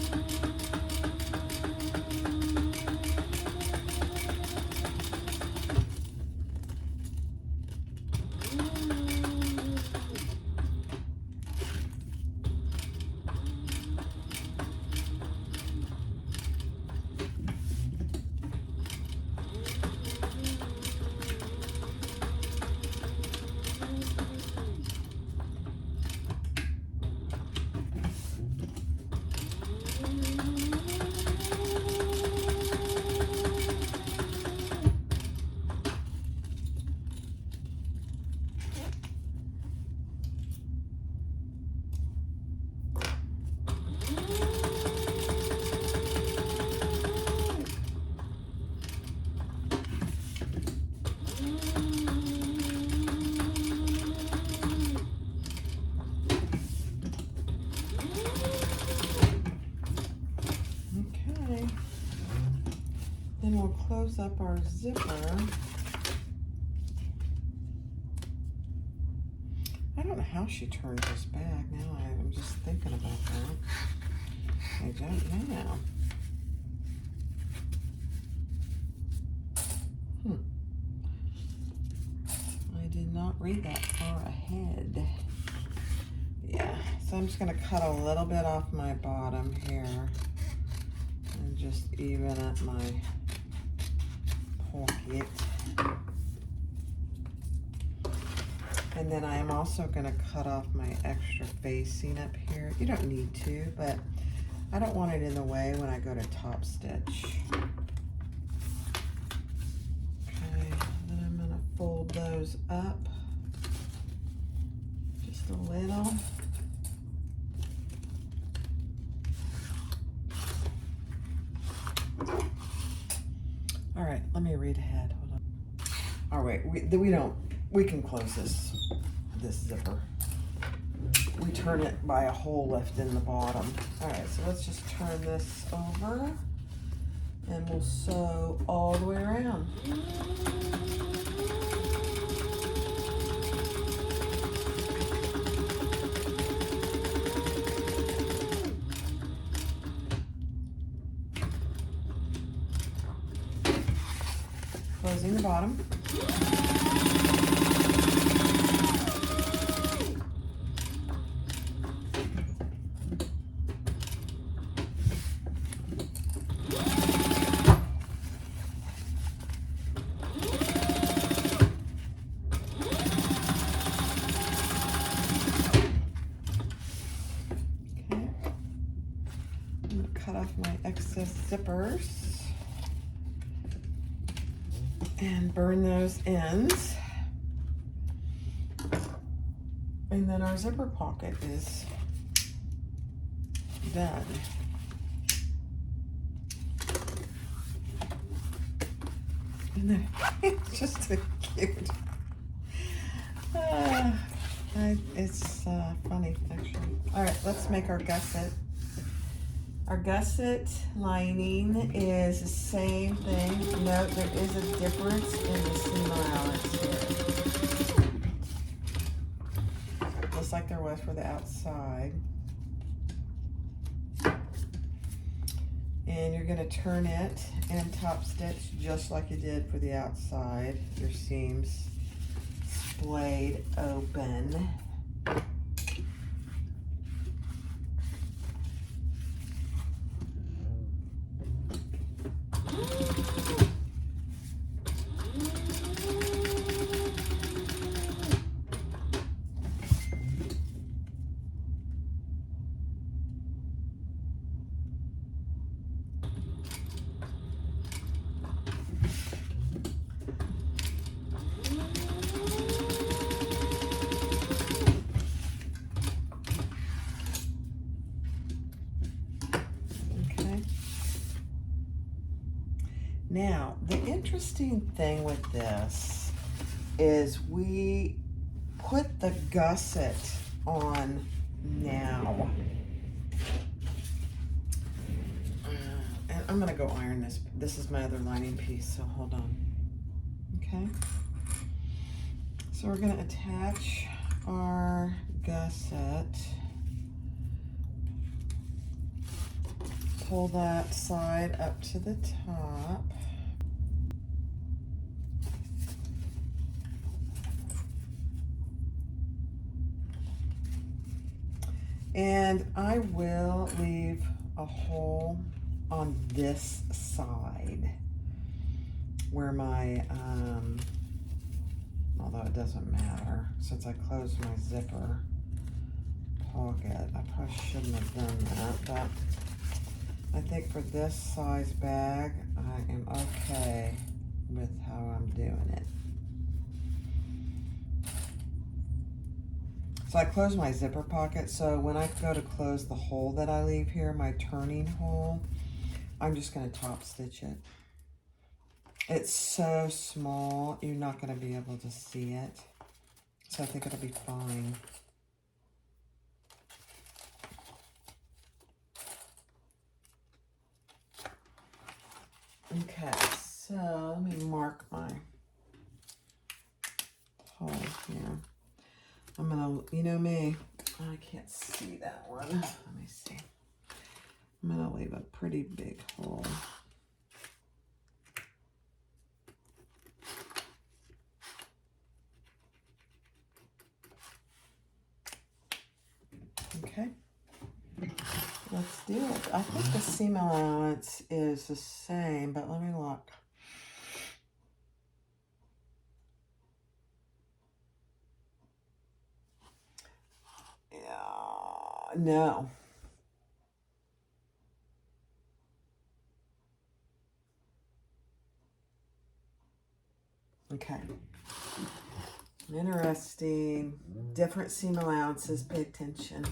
Then we'll close up our zipper. I don't know how she turns this back. Now I'm just thinking about that. I don't know. I did not read that far ahead. Yeah, so I'm just gonna cut a little bit off my bottom here and just even up my pocket. And then I am also going to cut off my extra facing up here. You don't need to, but I don't want it in the way when I go to top stitch. Okay, then I'm going to fold those up just a little. All right, let me read ahead. Hold on. All right, we can close this zipper. We turn it by a hole left in the bottom. All right, so let's just turn this over and we'll sew all the way around. and bottom. Cut off my excess zippers and burn those ends. And then our zipper pocket is done. And then it's just so cute. It's funny, actually. All right, let's make our gusset. Our gusset lining is the same thing. Note there is a difference in the seam allowance here. Just like there was for the outside. And you're gonna turn it and top stitch just like you did for the outside. Your seams splayed open. Now, the interesting thing with this is we put the gusset on now. And I'm gonna go iron this. This is my other lining piece, so hold on. Okay. So we're gonna attach our gusset. Pull that side up to the top. And I will leave a hole on this side where my, although it doesn't matter, since I closed my zipper pocket, I probably shouldn't have done that, but I think for this size bag, I am okay with how I'm doing it. So I close my zipper pocket, so when I go to close the hole that I leave here, my turning hole, I'm just gonna top stitch it. It's so small, you're not gonna be able to see it. So I think it'll be fine. Okay, so let me mark my hole here. I'm gonna, you know me, I can't see that one. Let me see. I'm gonna leave a pretty big hole. Okay, let's do it. I think the seam allowance is the same, but let me look. Yeah, no. Okay. Interesting. Different seam allowances. Pay attention.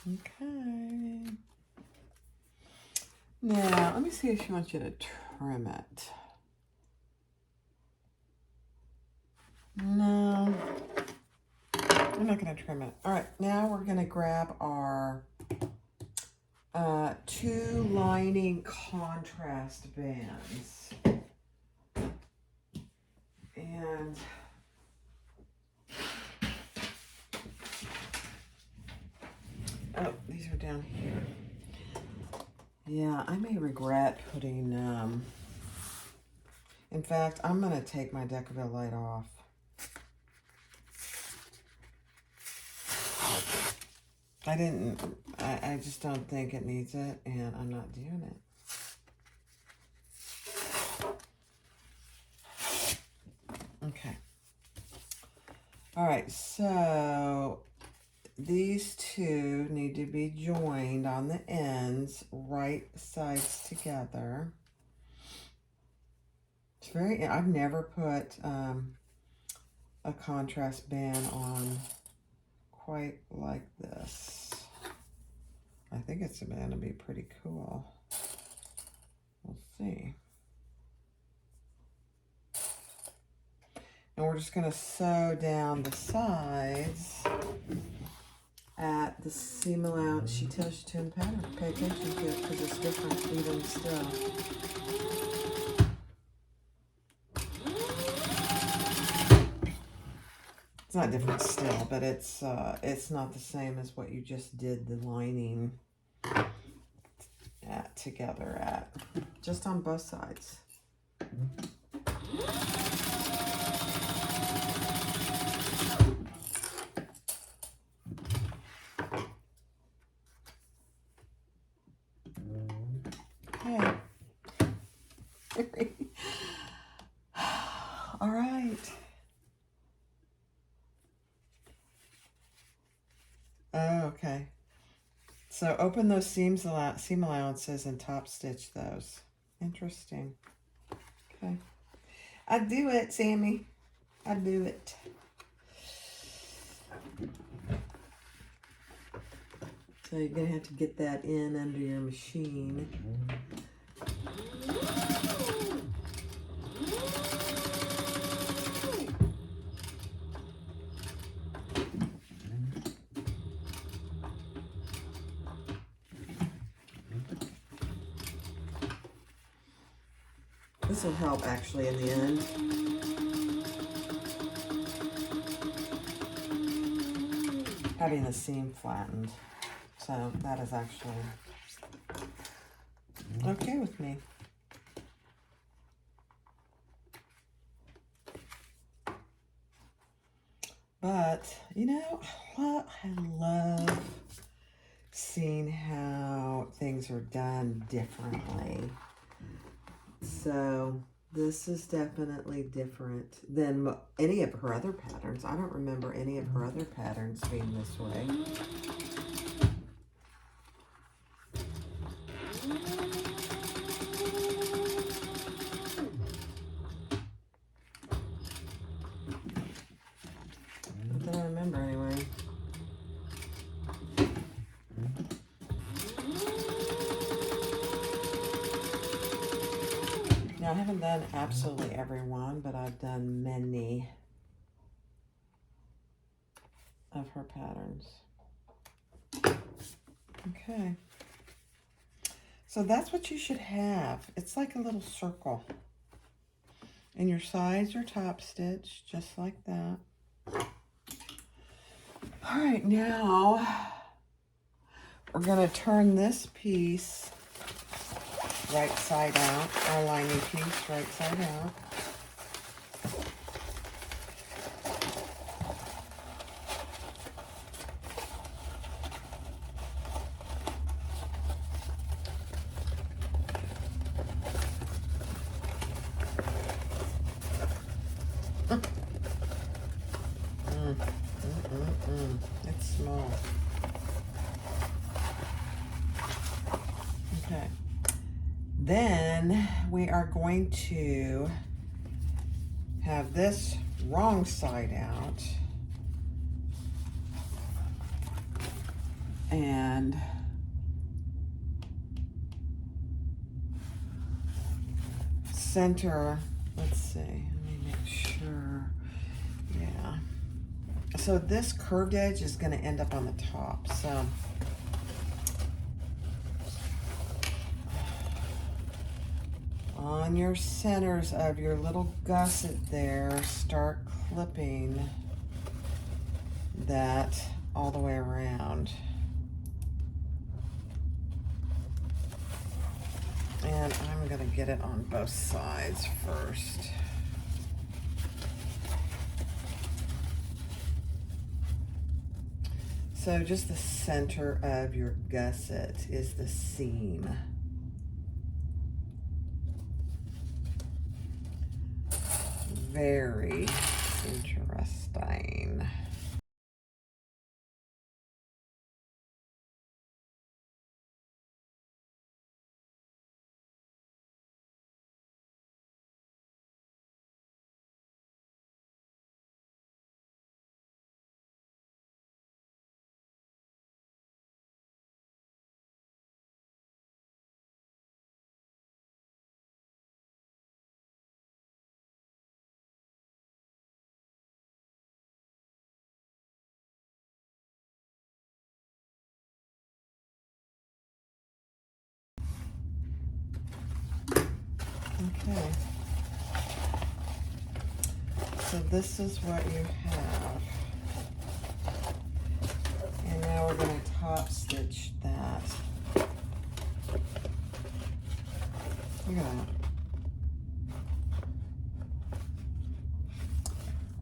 Okay. Now, let me see if she wants you to trim it. No, I'm not going to trim it. All right, now we're going to grab our 2 lining contrast bands. And oh, these are down here. Yeah, I may regret putting, in fact, I'm going to take my Decaville light off. I just don't think it needs it, and I'm not doing it. Okay. All right, so these 2 need to be joined on the ends, right sides together. It's I've never put a contrast band on quite like this. I think it's going to be pretty cool. We'll see. And we're just going to sew down the sides at the seam allowance she tells you to in pattern. Pay attention to it because it's different even still. It's not different still, but it's not the same as what you just did the lining together at. Just on both sides. Okay. All right. Oh, okay. So open those seam allowances and top stitch those. Interesting. Okay. I do it, Sammy. I do it. So you're going to have to get that in under your machine. This will help actually in the end. Having the seam flattened. So that is actually okay with me. But, you know, I love seeing how things are done differently. So this is definitely different than any of her other patterns. I don't remember any of her other patterns being this way. Not that I remember anyway. Now I haven't done absolutely every one, but I've done many of her patterns. Okay. So that's what you should have. It's like a little circle. And your sides are top stitch, just like that. All right, now we're going to turn this piece right side out, our lining piece right side out. It's small. Okay. Then we are going to have this wrong side out. And center, let's see, let me make sure. Yeah. So this curved edge is going to end up on the top. So on your centers of your little gusset there, start clipping that all the way around. And I'm going to get it on both sides first. So just the center of your gusset is the seam. Very interesting. Okay. So this is what you have. And now we're going to top stitch that. Look at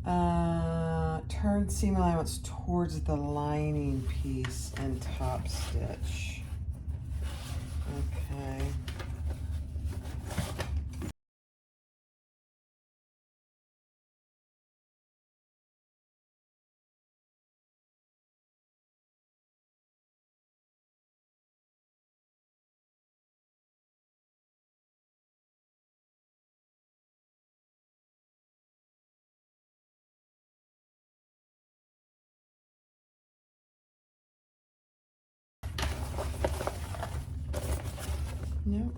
that. Turn seam allowance towards the lining piece and top stitch. Okay. Nope.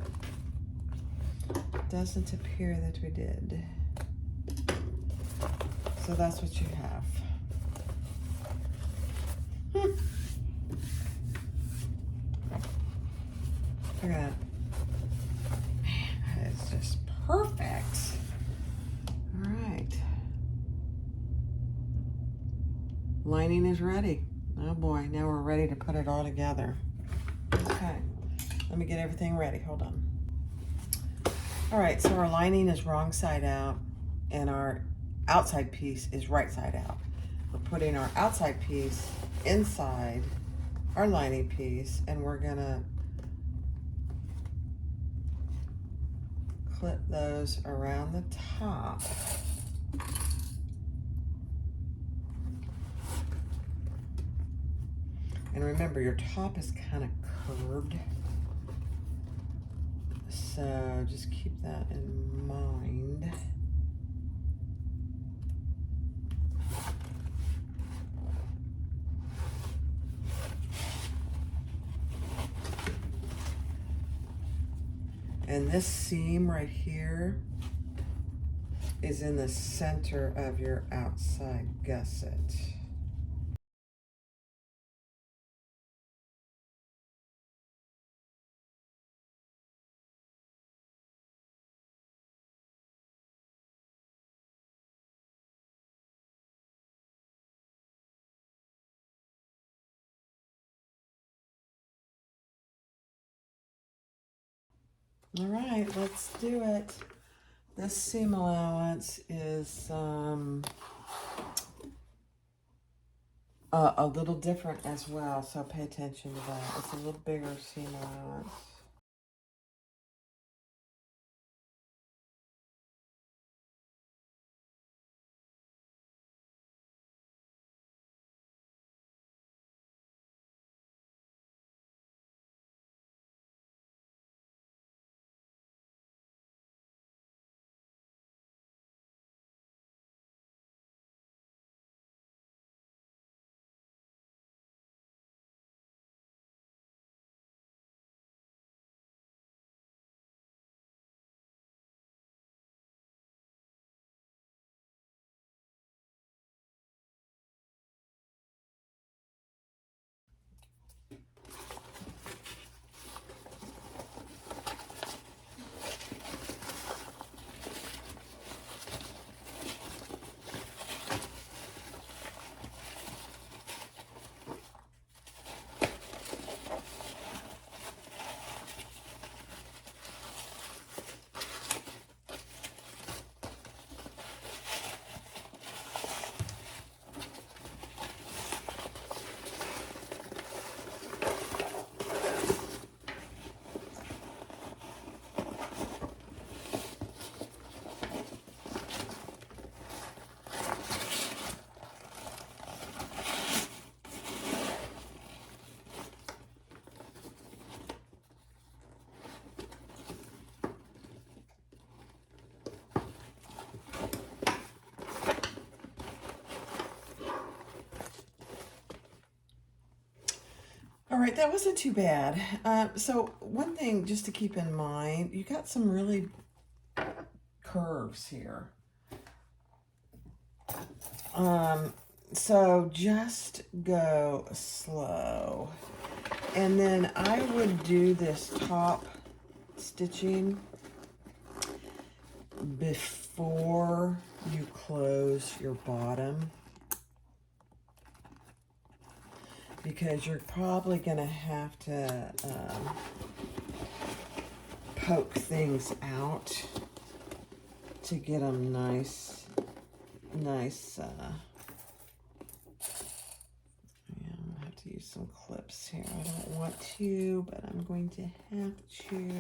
Doesn't appear that we did. So that's what you have. Look at that. Man, it's just perfect. All right. Lining is ready. Oh boy, now we're ready to put it all together. Okay, let me get everything ready. Hold on. All right, so our lining is wrong side out and our outside piece is right side out. We're putting our outside piece inside our lining piece and we're gonna clip those around the top. And remember, your top is kind of curved. So just keep that in mind. And this seam right here is in the center of your outside gusset. All right, let's do it. This seam allowance is a little different as well, so pay attention to that. It's a little bigger seam allowance. right, that wasn't too bad. So one thing just to keep in mind, you got some really curves here. So just go slow. And then I would do this top stitching before you close your bottom, because you're probably going to have to poke things out to get them nice. Yeah, I'm going to have to use some clips here. I don't want to, but I'm going to have to.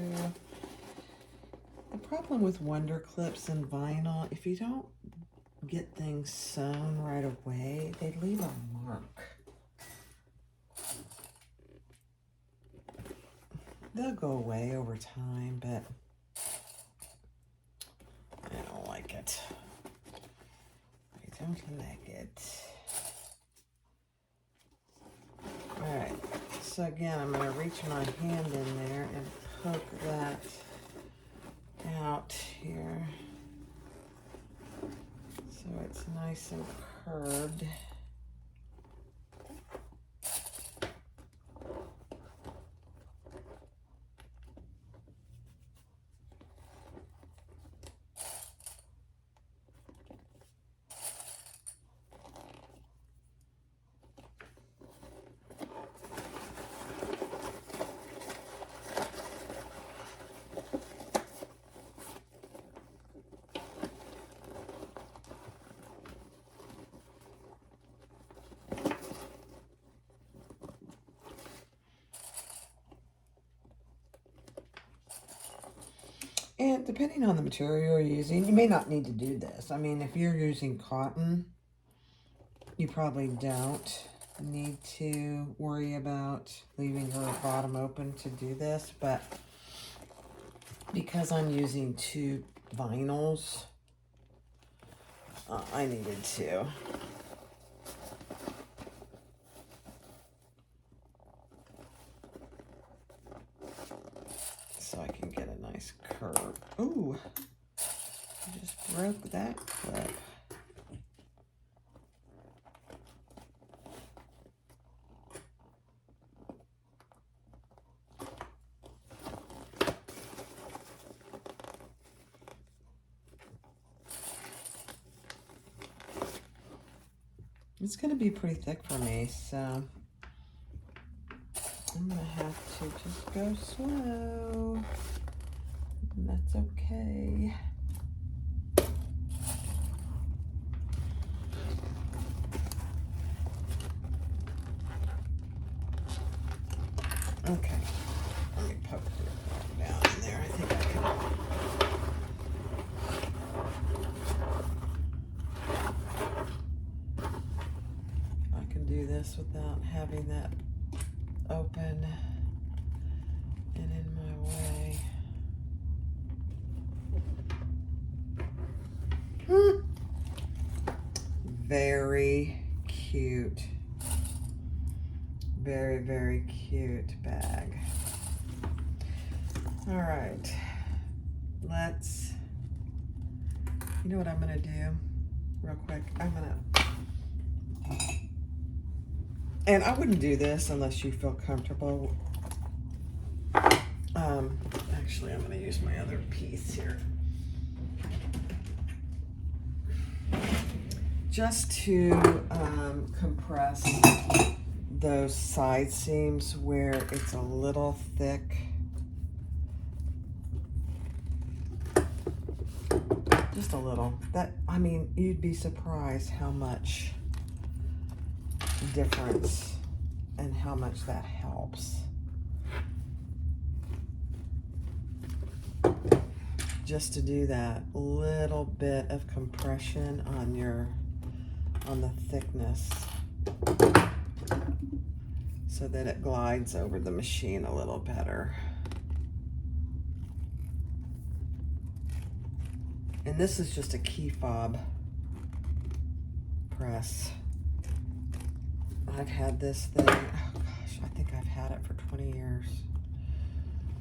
The problem with Wonder Clips and vinyl, if you don't get things sewn right away, they leave a mark. They'll go away over time, but I don't like it. I don't like it. All right, so again, I'm going to reach my hand in there and poke that out here so it's nice and curved. And depending on the material you're using, you may not need to do this. I mean, if you're using cotton, you probably don't need to worry about leaving her bottom open to do this. But because I'm using two vinyls, I needed to. So I can get a nice curve. Ooh, I just broke that clip. It's going to be pretty thick for me, so I'm going to have to just go slow. And that's okay. Okay, let me poke it down in there. I think I can do this without having that open and in my way. Very cute. Very, very cute bag. All right, let's, you know what I'm gonna do real quick? And I wouldn't do this unless you feel comfortable. Actually, I'm gonna use my other piece here. Just to compress those side seams where it's a little thick. Just a little. That, I mean, you'd be surprised how much difference and how much that helps. Just to do that little bit of compression on the thickness so that it glides over the machine a little better. And this is just a key fob press. I've had this thing, oh gosh, I think I've had it for 20 years.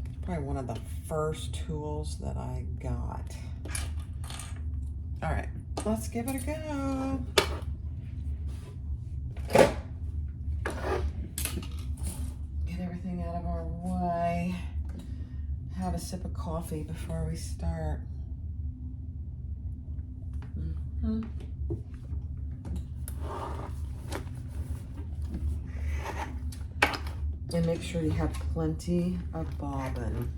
It's probably one of the first tools that I got. All right, let's give it a go. Get everything out of our way. Have a sip of coffee before we start. And make sure you have plenty of bobbin.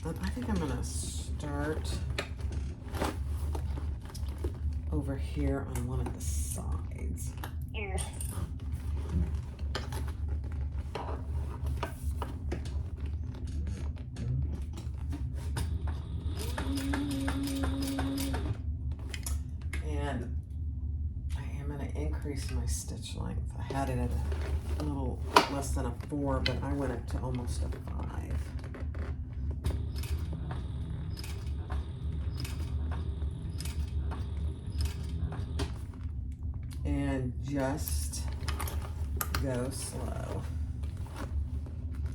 I think I'm gonna start over here on one of the sides. And I am gonna increase my stitch length. I had it at a little less than a 4, but I went up to almost a 5. And just go slow.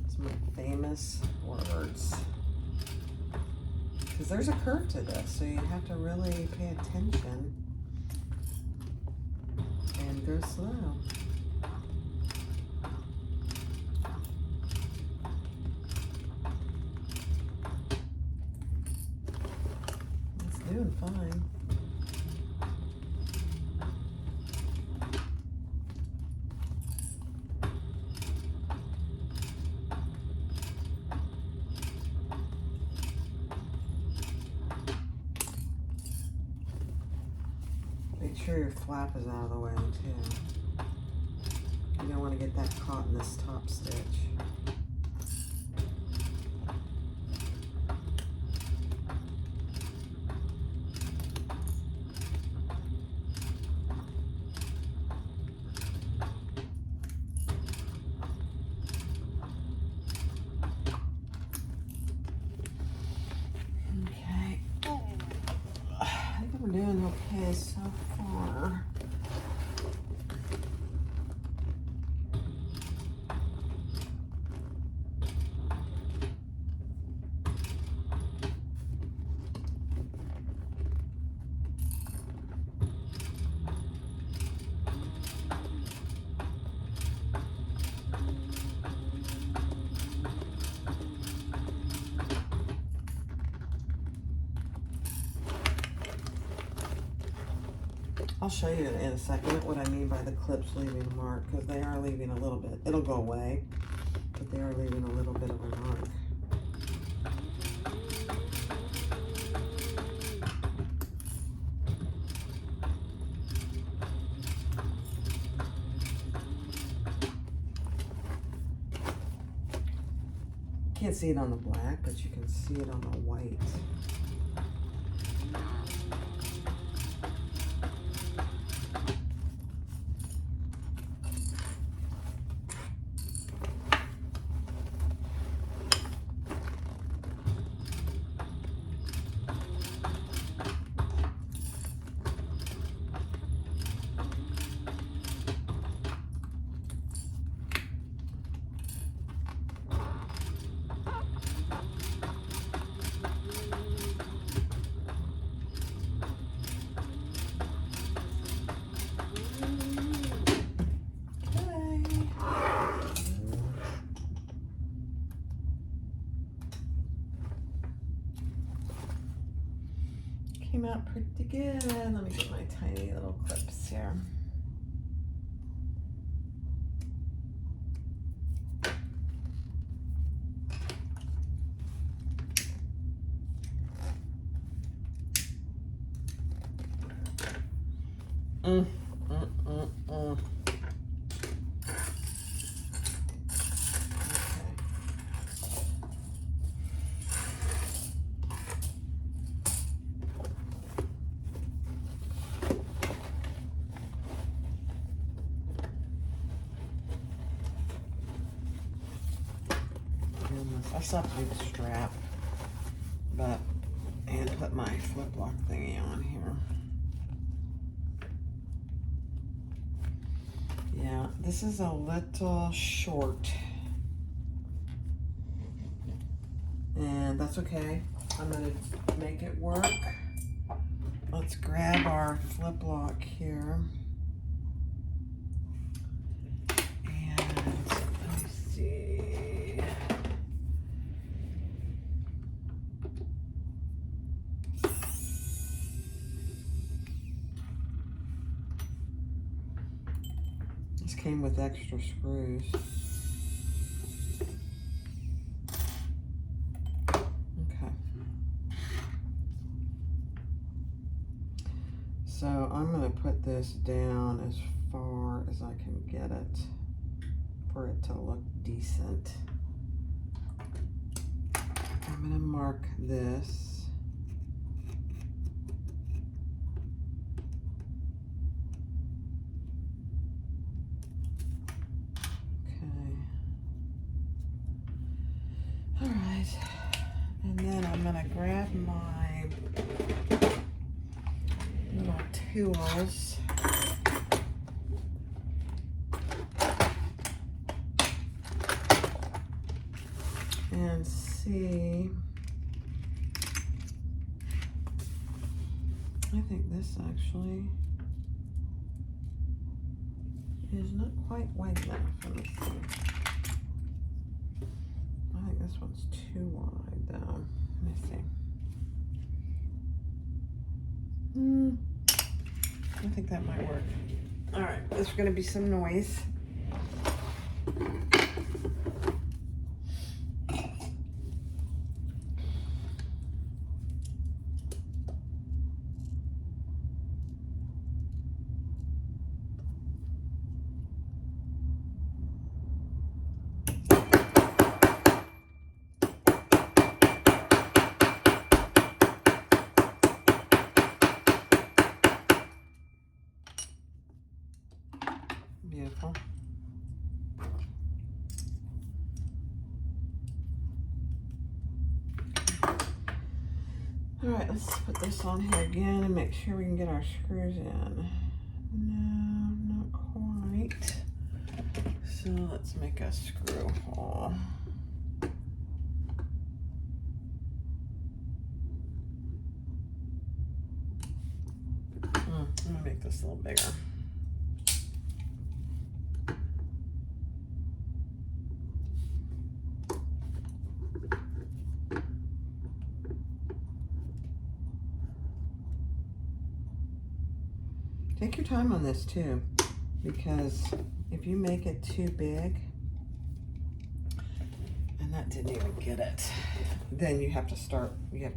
It's my famous words. Because there's a curve to this, so you have to really pay attention and go slow. It's doing fine. Make sure your flap is out of the way too. You don't want to get that caught in this top stitch. Okay. I think I'm doing okay so far. I'll show you in a second what I mean by the clips leaving a mark, because they are leaving a little bit. It'll go away, but they are leaving a little bit of a mark. Can't see it on the black, but you can see it on the white. Came out pretty good. Let me get my tiny little clips here. I still have to do the strap, and put my flip lock thingy on here. Now, this is a little short, and that's okay. I'm gonna make it work. Let's grab our flip lock here. And let me see. This came with extra screws. Okay. So I'm going to put this down as far as I can get it for it to look decent. I'm going to mark this. All right, and then I'm gonna grab my little tools. And see, I think this actually is not quite wide enough. Let me see. I think this one's too wide though. Let me see. I think that might work. All right, there's gonna be some noise. Beautiful. All right, let's put this on here again and make sure we can get our screws in. No, not quite. So let's make a screw hole. I'm gonna make this a little bigger. Take your time on this too, because if you make it too big, and that didn't even get it, then you have to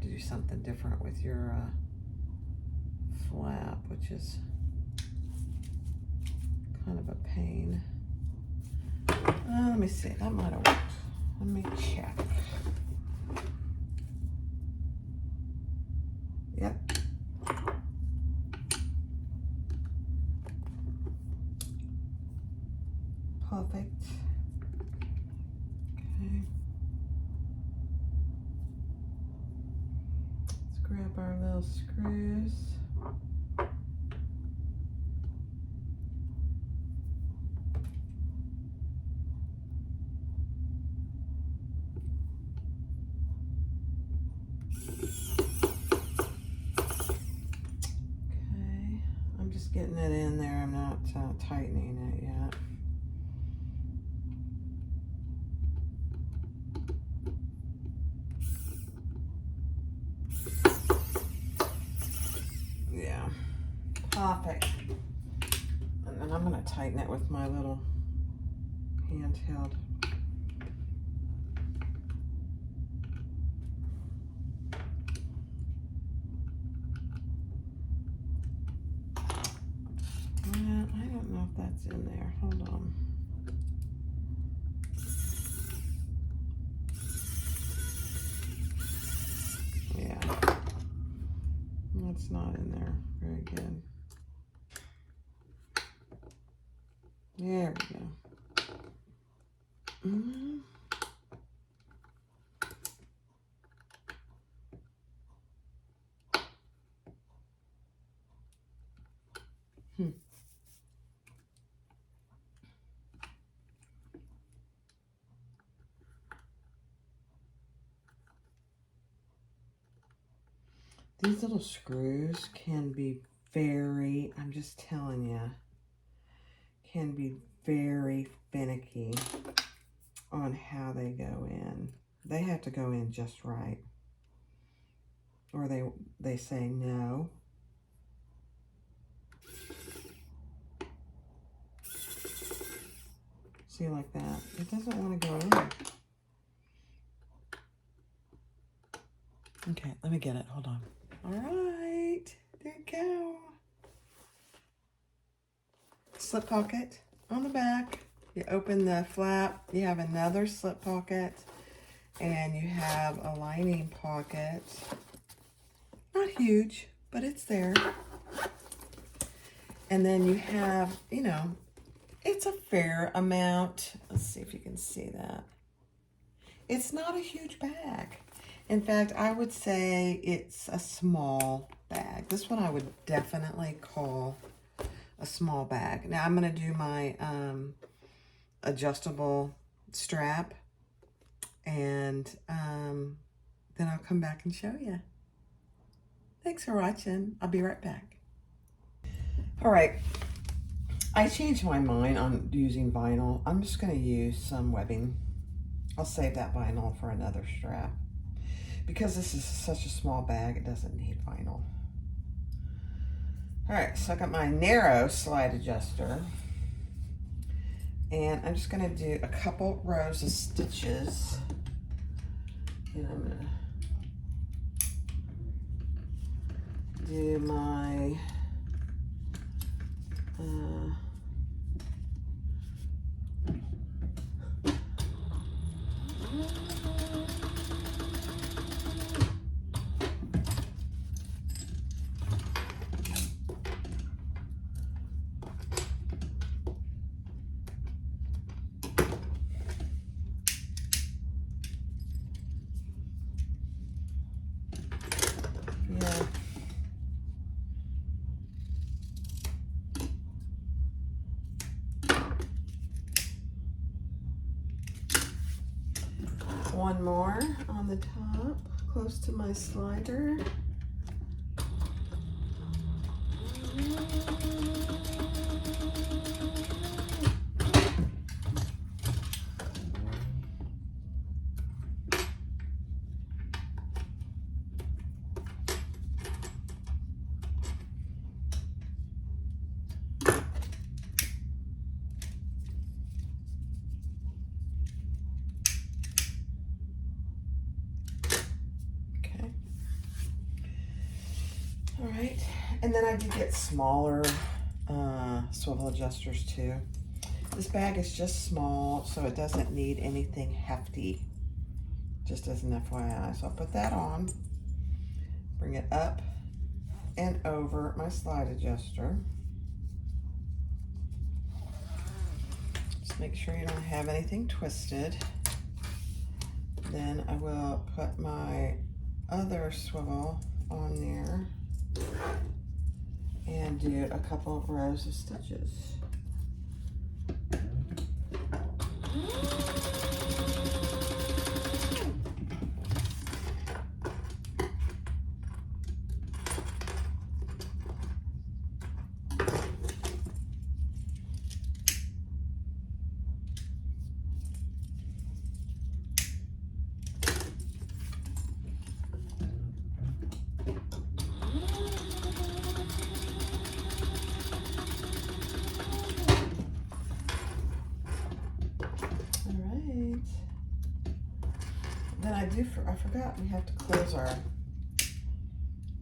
do something different with your flap, which is kind of a pain. Let me see, that might have worked. Let me check. Yep. Perfect. Okay. Let's grab our little screws. Okay, I'm just getting it in there. I'm not tightening it yet. Yeah, perfect. And then I'm going to tighten it with my little handheld. And I don't know if that's in there. Hold on. Yeah, that's not in there. Very good. There we go. These little screws can be very, I'm just telling you, can be very finicky on how they go in. They have to go in just right, or they say no. See, like that. It doesn't want to go in. Okay, let me get it. Hold on. All right, there you go. Slip pocket on the back. You open the flap, you have another slip pocket, and you have a lining pocket. Not huge, but it's there. And then you have, you know, it's a fair amount. Let's see if you can see that. It's not a huge bag. In fact, I would say it's a small bag. This one I would definitely call a small bag. Now I'm going to do my adjustable strap, and then I'll come back and show you. Thanks for watching. I'll be right back. All right, I changed my mind on using vinyl. I'm just going to use some webbing. I'll save that vinyl for another strap. Because this is such a small bag, it doesn't need vinyl. All right, so I got my narrow slide adjuster. And I'm just gonna do a couple rows of stitches. And I'm gonna do my one more on the top, close to my slider. All right, and then I did get smaller swivel adjusters too. This bag is just small, so it doesn't need anything hefty, just as an FYI. So I'll put that on, bring it up and over my slide adjuster. Just make sure you don't have anything twisted. Then I will put my other swivel on there and do a couple of rows of stitches. Then I forgot we have to close our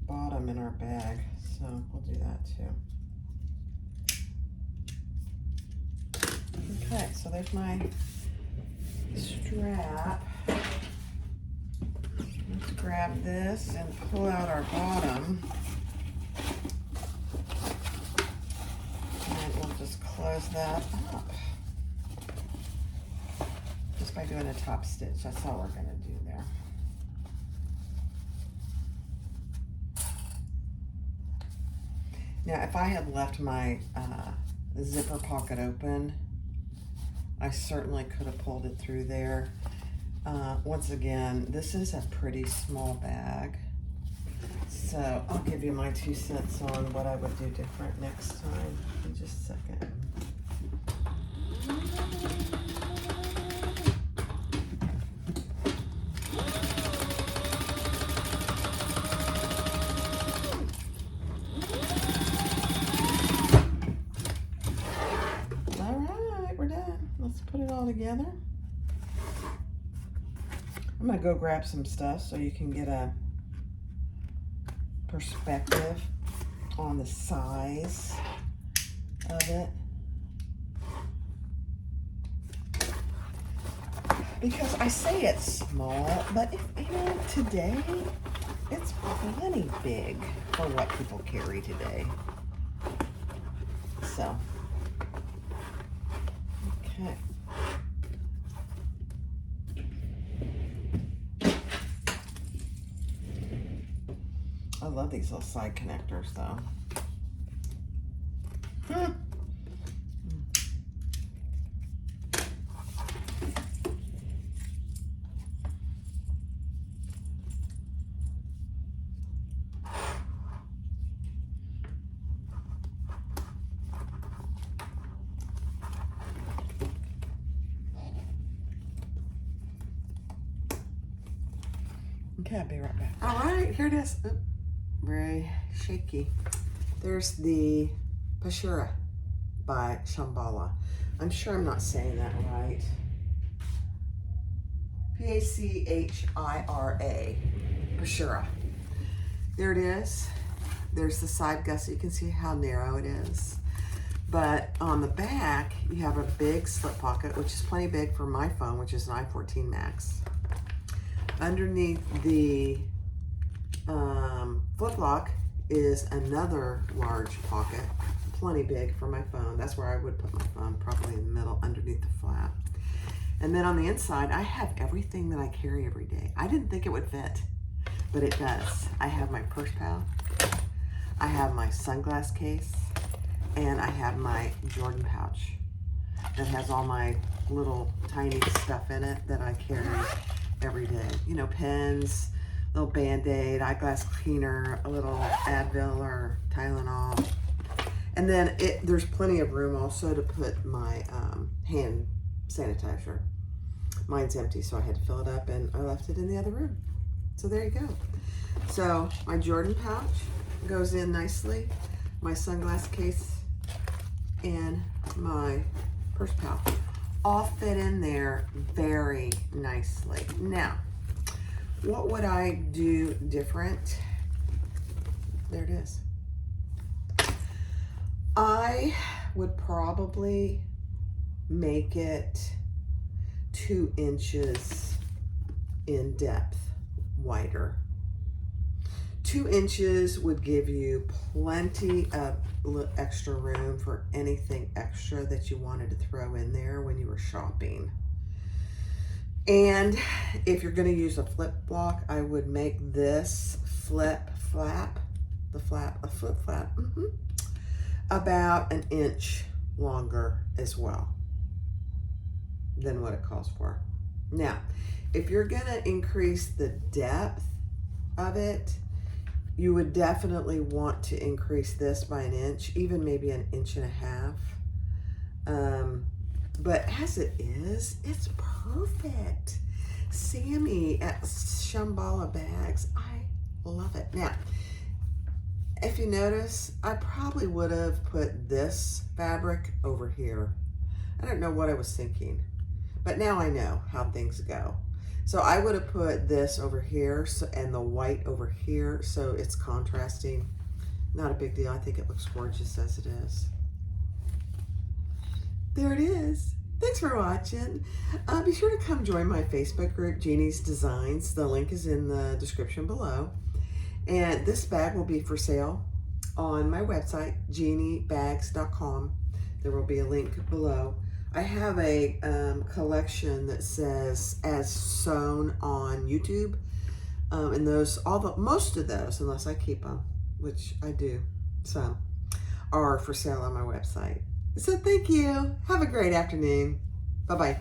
bottom in our bag, so we'll do that too. Okay, so there's my strap. Let's grab this and pull out our bottom. And we'll just close that up. Just by doing a top stitch, that's all we're gonna do there. Now, if I had left my zipper pocket open, I certainly could have pulled it through there. Once again, this is a pretty small bag. So I'll give you my 2 cents on what I would do different next time in just a second. All right, we're done. Let's put it all together. I'm gonna go grab some stuff so you can get a perspective on the size of it. Because I say it's small, but today it's plenty big for what people carry today. So, okay. I love these little side connectors though. Okay, I'll be right back. All right, here it is. Oop, very shaky. There's the Pachira by Shambala. I'm sure I'm not saying that right. P-A-C-H-I-R-A. Pachira. There it is. There's the side gusset. You can see how narrow it is. But on the back, you have a big slip pocket, which is plenty big for my phone, which is an i14 Max. Underneath the flip lock is another large pocket, plenty big for my phone. That's where I would put my phone, probably in the middle underneath the flap. And then on the inside, I have everything that I carry every day. I didn't think it would fit, but it does. I have my purse pal, I have my sunglass case, and I have my Jordan pouch that has all my little tiny stuff in it that I carry every day. You know, pens, little Band-Aid, eyeglass cleaner, a little Advil or Tylenol. And then there's plenty of room also to put my hand sanitizer. Mine's empty, so I had to fill it up and I left it in the other room. So there you go. So my Jordan pouch goes in nicely, my sunglass case, and my purse pouch all fit in there very nicely. Now, what would I do different? There it is. I would probably make it 2 inches in depth wider. 2 inches would give you plenty of extra room for anything extra that you wanted to throw in there when you were shopping. And if you're going to use a flip block, I would make this flip flap about 1 inch longer as well than what it calls for. Now, if you're going to increase the depth of it, you would definitely want to increase this by 1 inch, even maybe 1.5 inches. But as it is, it's perfect. Sammy at Shambala Bags, I love it. Now, if you notice, I probably would have put this fabric over here. I don't know what I was thinking, but now I know how things go. So I would have put this over here and the white over here so it's contrasting. Not a big deal. I think it looks gorgeous as it is. There it is. Thanks for watching. Be sure to come join my Facebook group, Jeannie's Designs. The link is in the description below. And this bag will be for sale on my website, jeanniebags.com. There will be a link below. I have a collection that says as sewn on YouTube, and most of those, unless I keep them, which I do, some are for sale on my website. So thank you. Have a great afternoon. Bye-bye.